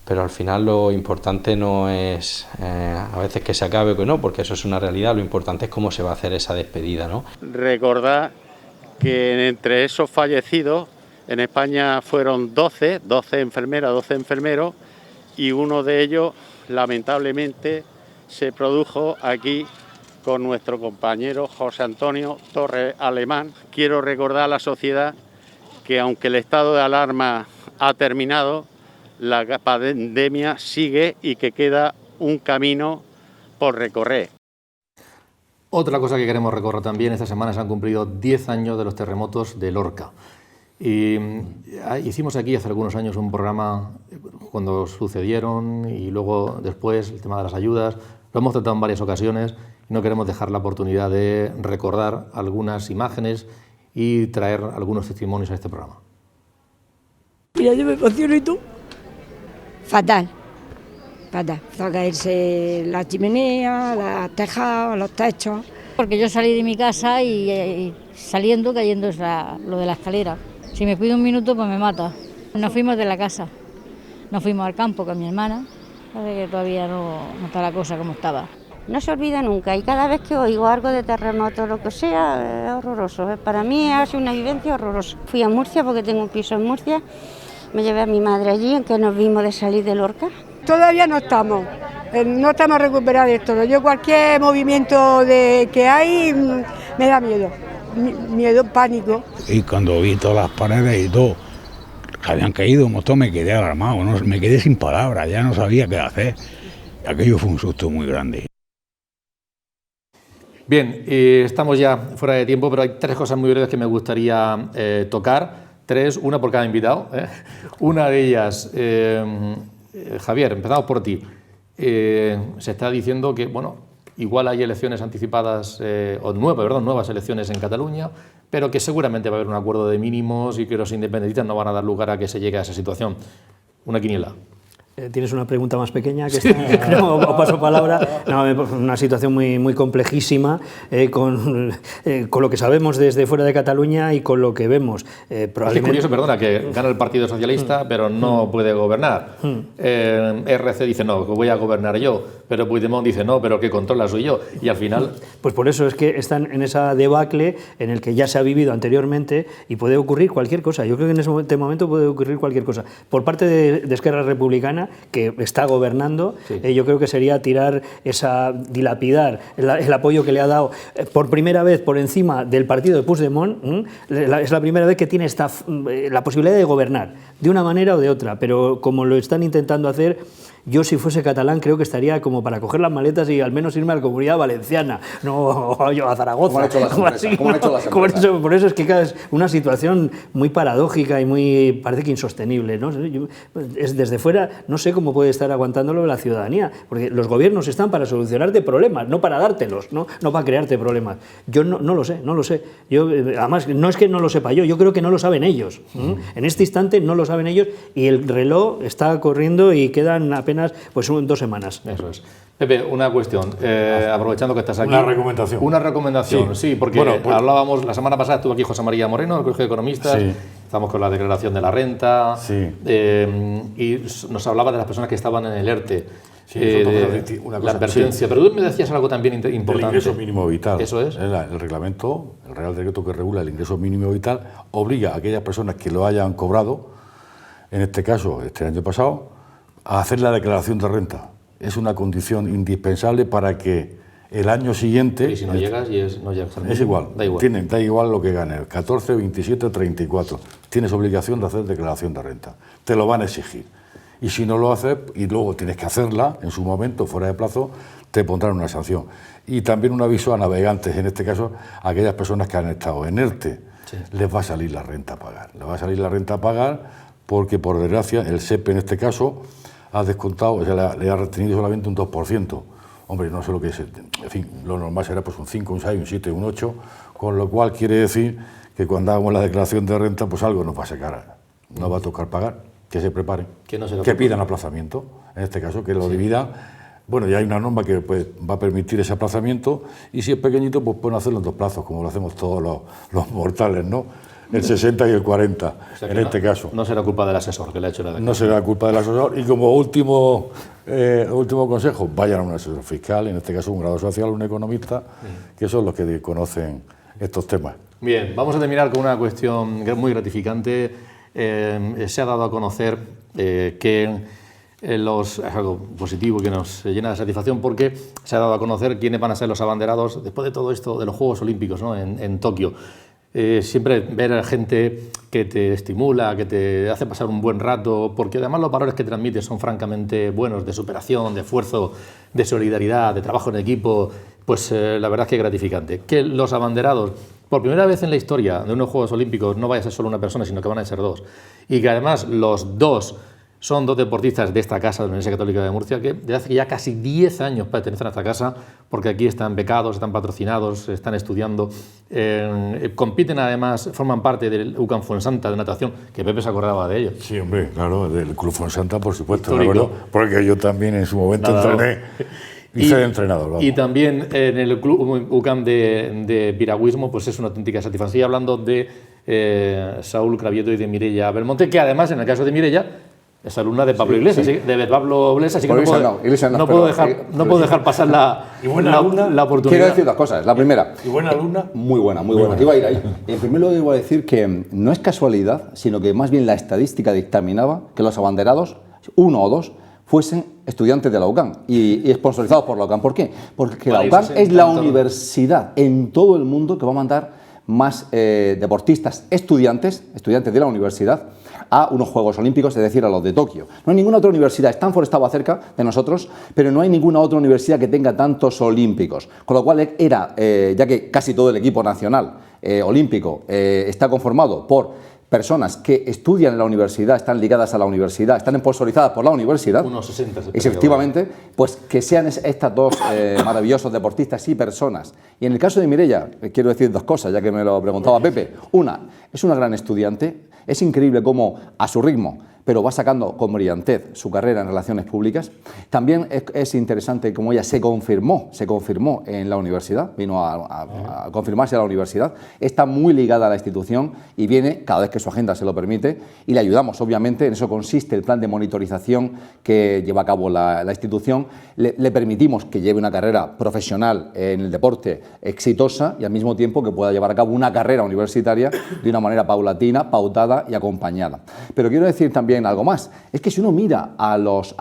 pero al final lo importante no es a veces que se acabe, que no, porque eso es una realidad, lo importante es cómo se va a hacer esa despedida, ¿no? Recordar que entre esos fallecidos en España fueron 12 enfermeras, 12 enfermeros, y uno de ellos lamentablemente se produjo aquí con nuestro compañero José Antonio Torres Alemán. Quiero recordar a la sociedad que aunque el estado de alarma ha terminado, la pandemia sigue y que queda un camino por recorrer. Otra cosa que queremos recorrer también, esta semana se han cumplido 10 años de los terremotos de Lorca. Y hicimos aquí hace algunos años un programa cuando sucedieron y luego después el tema de las ayudas. Lo hemos tratado en varias ocasiones y no queremos dejar la oportunidad de recordar algunas imágenes y traer algunos testimonios a este programa. Mira, yo me emociono, ¿y tú? Fatal. Empezó a caerse la chimenea, los tejados, los techos. Porque yo salí de mi casa y saliendo, cayendo es lo de la escalera. Si me cuido un minuto, pues me mata. Nos fuimos de la casa, nos fuimos al campo con mi hermana, que todavía no está la cosa como estaba. No se olvida nunca, y cada vez que oigo algo de terremoto o lo que sea, es horroroso. Para mí ha sido una vivencia horrorosa. Fui a Murcia porque tengo un piso en Murcia, me llevé a mi madre allí, en que nos vimos de salir de Lorca. Todavía no estamos recuperados de todo. Yo cualquier movimiento que hay me da miedo, pánico. Y cuando vi todas las paredes y todo que habían caído, me quedé alarmado, ¿no? Me quedé sin palabras, ya no sabía qué hacer. Aquello fue un susto muy grande. Bien, estamos ya fuera de tiempo, pero hay 3 cosas muy breves que me gustaría tocar. 3, una por cada invitado. Una de ellas, Javier, empezamos por ti. Se está diciendo que, bueno, igual hay elecciones anticipadas, nuevas elecciones en Cataluña, pero que seguramente va a haber un acuerdo de mínimos y que los independentistas no van a dar lugar a que se llegue a esa situación. Una quiniela. ¿Tienes una pregunta más pequeña? Que no, o paso palabra. No, una situación muy complejísima, con lo que sabemos desde fuera de Cataluña y con lo que vemos. Probablemente... Es curioso, perdona, que gana el Partido Socialista, pero no puede gobernar. RC dice, no, voy a gobernar yo, pero Puigdemont dice, no, pero que controla soy yo. Y al final... Pues por eso es que están en esa debacle en el que ya se ha vivido anteriormente y puede ocurrir cualquier cosa. Yo creo que en ese momento puede ocurrir cualquier cosa. Por parte de Esquerra Republicana, que está gobernando, sí. Yo creo que sería dilapidar el apoyo que le ha dado por primera vez por encima del partido de Puigdemont. Es la primera vez que tiene la posibilidad de gobernar, de una manera o de otra, pero como lo están intentando hacer, yo si fuese catalán creo que estaría como para coger las maletas y al menos irme a la Comunidad Valenciana, no yo a Zaragoza. Por eso es que es una situación muy paradójica y parece que insostenible, ¿no? Desde fuera no sé cómo puede estar aguantándolo la ciudadanía, porque los gobiernos están para solucionarte problemas, no para dártelos, no para crearte problemas. Yo no lo sé. Yo, además, no es que no lo sepa yo creo que no lo saben ellos. En este instante no lo saben ellos y el reloj está corriendo y quedan apenas 2 semanas. Eso es. Pepe, una cuestión, aprovechando que estás aquí. Una recomendación, sí, porque hablábamos, la semana pasada estuvo aquí José María Moreno, del Colegio de Economistas, estamos con la declaración de la renta, y nos hablaba de las personas que estaban en el ERTE. La advertencia, pero tú me decías algo también importante. El ingreso mínimo vital. Eso es. El reglamento, el Real Decreto que regula el ingreso mínimo vital, obliga a aquellas personas que lo hayan cobrado, en este caso, este año pasado, a hacer la declaración de renta. Es una condición indispensable para que el año siguiente... Y si no llegas, es igual. Da igual lo que ganes, 14, 27, 34. Tienes obligación de hacer declaración de renta. Te lo van a exigir. Y si no lo haces, y luego tienes que hacerla en su momento, fuera de plazo, te pondrán una sanción. Y también un aviso a navegantes, en este caso, a aquellas personas que han estado en ERTE. Les va a salir la renta a pagar. Les va a salir la renta a pagar porque, por desgracia, el SEPE, en este caso, ha descontado, o sea, le ha retenido solamente un 2%. Hombre, no sé lo que es, en fin, lo normal será pues un 5, un 6, un 7, un 8, con lo cual quiere decir que cuando hagamos la declaración de renta, pues algo nos va a sacar, nos va a tocar pagar, que se preparen, que pidan aplazamiento, en este caso, que lo dividan. Bueno, ya hay una norma que va a permitir ese aplazamiento, y si es pequeñito, pues pueden hacerlo en 2 plazos, como lo hacemos todos los mortales, ¿no? El 60 y el 40, o sea, en este caso. No será culpa del asesor que le ha hecho la declaración. No será culpa del asesor. Y como último consejo, vayan a un asesor fiscal, en este caso un grado social, un economista, que son los que conocen estos temas. Bien, vamos a terminar con una cuestión muy gratificante. Se ha dado a conocer que es algo positivo que nos llena de satisfacción, porque se ha dado a conocer quiénes van a ser los abanderados después de todo esto de los Juegos Olímpicos, ¿no? en Tokio. Siempre ver a gente que te estimula, que te hace pasar un buen rato, porque además los valores que transmite son francamente buenos, de superación, de esfuerzo, de solidaridad, de trabajo en equipo, pues la verdad es que es gratificante. Que los abanderados, por primera vez en la historia de unos Juegos Olímpicos, no vaya a ser solo una persona, sino que van a ser 2, y que además los 2 son 2 deportistas de esta casa, de la Universidad Católica de Murcia, que desde hace ya casi 10 años pertenecen a esta casa, porque aquí están becados, están patrocinados, están estudiando, compiten además, forman parte del UCAM Fuensanta de natación, que Pepe se acordaba de ello. Sí, hombre, claro, del Club Fuensanta, por supuesto, me acuerdo, porque yo también en su momento entrené y soy entrenador. Vamos. Y también en el Club UCAM de piragüismo, pues es una auténtica satisfacción. Estoy hablando de Saúl Cravieto y de Mireia Belmonte, que además, en el caso de Mireia, es alumna de Pablo Iglesias, de Pablo Iglesias, así que no puedo dejar pasar la oportunidad. Quiero decir 2 cosas. La primera. ¿Y buena alumna? Muy buena. Iba a ir ahí. En primer lugar, iba a decir que no es casualidad, sino que más bien la estadística dictaminaba que los abanderados, 1 o 2, fuesen estudiantes de la UCAM y sponsorizados por la UCAM. ¿Por qué? Porque la UCAM es la universidad en todo el mundo que va a mandar más deportistas, estudiantes de la universidad, a unos Juegos Olímpicos, es decir, a los de Tokio. No hay ninguna otra universidad, Stanford estaba cerca de nosotros, pero no hay ninguna otra universidad que tenga tantos olímpicos, con lo cual era, ya que casi todo el equipo nacional olímpico está conformado por personas que estudian en la universidad, están ligadas a la universidad, están sponsorizadas por la universidad, unos 60, efectivamente, pues que sean estas dos maravillosos deportistas y personas. Y en el caso de Mireia, quiero decir dos cosas, ya que me lo preguntaba Pepe. Una, es una gran estudiante, es increíble cómo a su ritmo, pero va sacando con brillantez su carrera en relaciones públicas. También es interesante cómo ella se confirmó en la universidad, vino a confirmarse a la universidad, está muy ligada a la institución y viene cada vez que su agenda se lo permite y le ayudamos, obviamente, en eso consiste el plan de monitorización que lleva a cabo la institución, le permitimos que lleve una carrera profesional en el deporte exitosa y al mismo tiempo que pueda llevar a cabo una carrera universitaria de una manera paulatina, pautada y acompañada. Pero quiero decir también algo más, es que si uno mira a los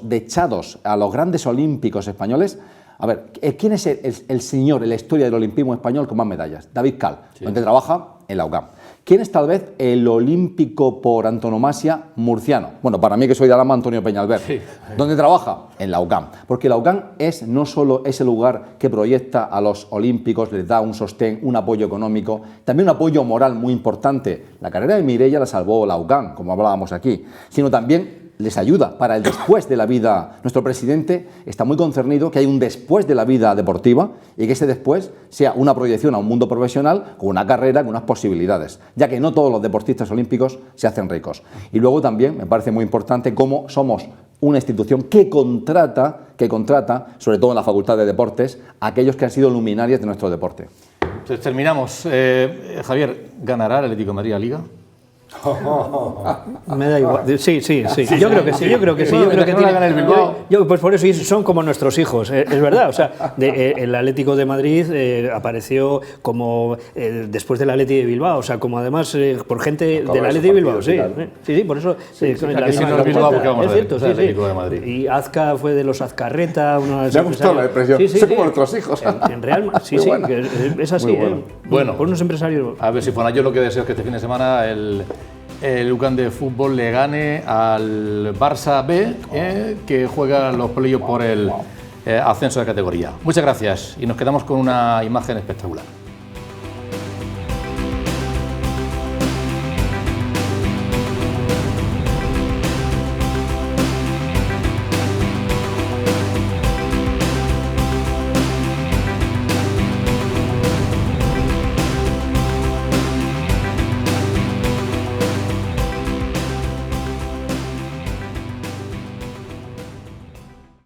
dechados, a los grandes olímpicos españoles, a ver, ¿quién es el señor en la historia del olimpismo español con más medallas? David Cal, donde trabaja en la UCAM. ¿Quién es tal vez el olímpico por antonomasia murciano? Bueno, para mí que soy de Alhama, Antonio Peñalver. Sí. ¿Dónde trabaja? En la UCAM. Porque la UCAM es no solo ese lugar que proyecta a los olímpicos, les da un sostén, un apoyo económico, también un apoyo moral muy importante. La carrera de Mireia la salvó la UCAM, como hablábamos aquí, sino también les ayuda para el después de la vida. Nuestro presidente está muy concernido que hay un después de la vida deportiva y que ese después sea una proyección a un mundo profesional con una carrera, con unas posibilidades, ya que no todos los deportistas olímpicos se hacen ricos. Y luego también me parece muy importante cómo somos una institución que contrata, sobre todo en la Facultad de Deportes, a aquellos que han sido luminarias de nuestro deporte. Entonces terminamos. Javier, ¿ganará el Atlético de Madrid la Liga? Me da igual. Sí. Yo creo que sí. Yo creo que pues por eso son como nuestros hijos. Es verdad. O sea, el Atlético de Madrid apareció como después del Atlético de Bilbao. O sea, como además por gente del Atlético de Bilbao. Sí, por eso. Es cierto, sí. Y Azca fue de los Azcarreta. Me ha gustado la expresión. Son como nuestros hijos. En Real, sí, es así. Bueno, por unos empresarios. A ver si fuera yo lo que deseo es que este fin de semana el UCAM de fútbol le gane al Barça B, que juega los playoffs por el ascenso de categoría. Muchas gracias y nos quedamos con una imagen espectacular.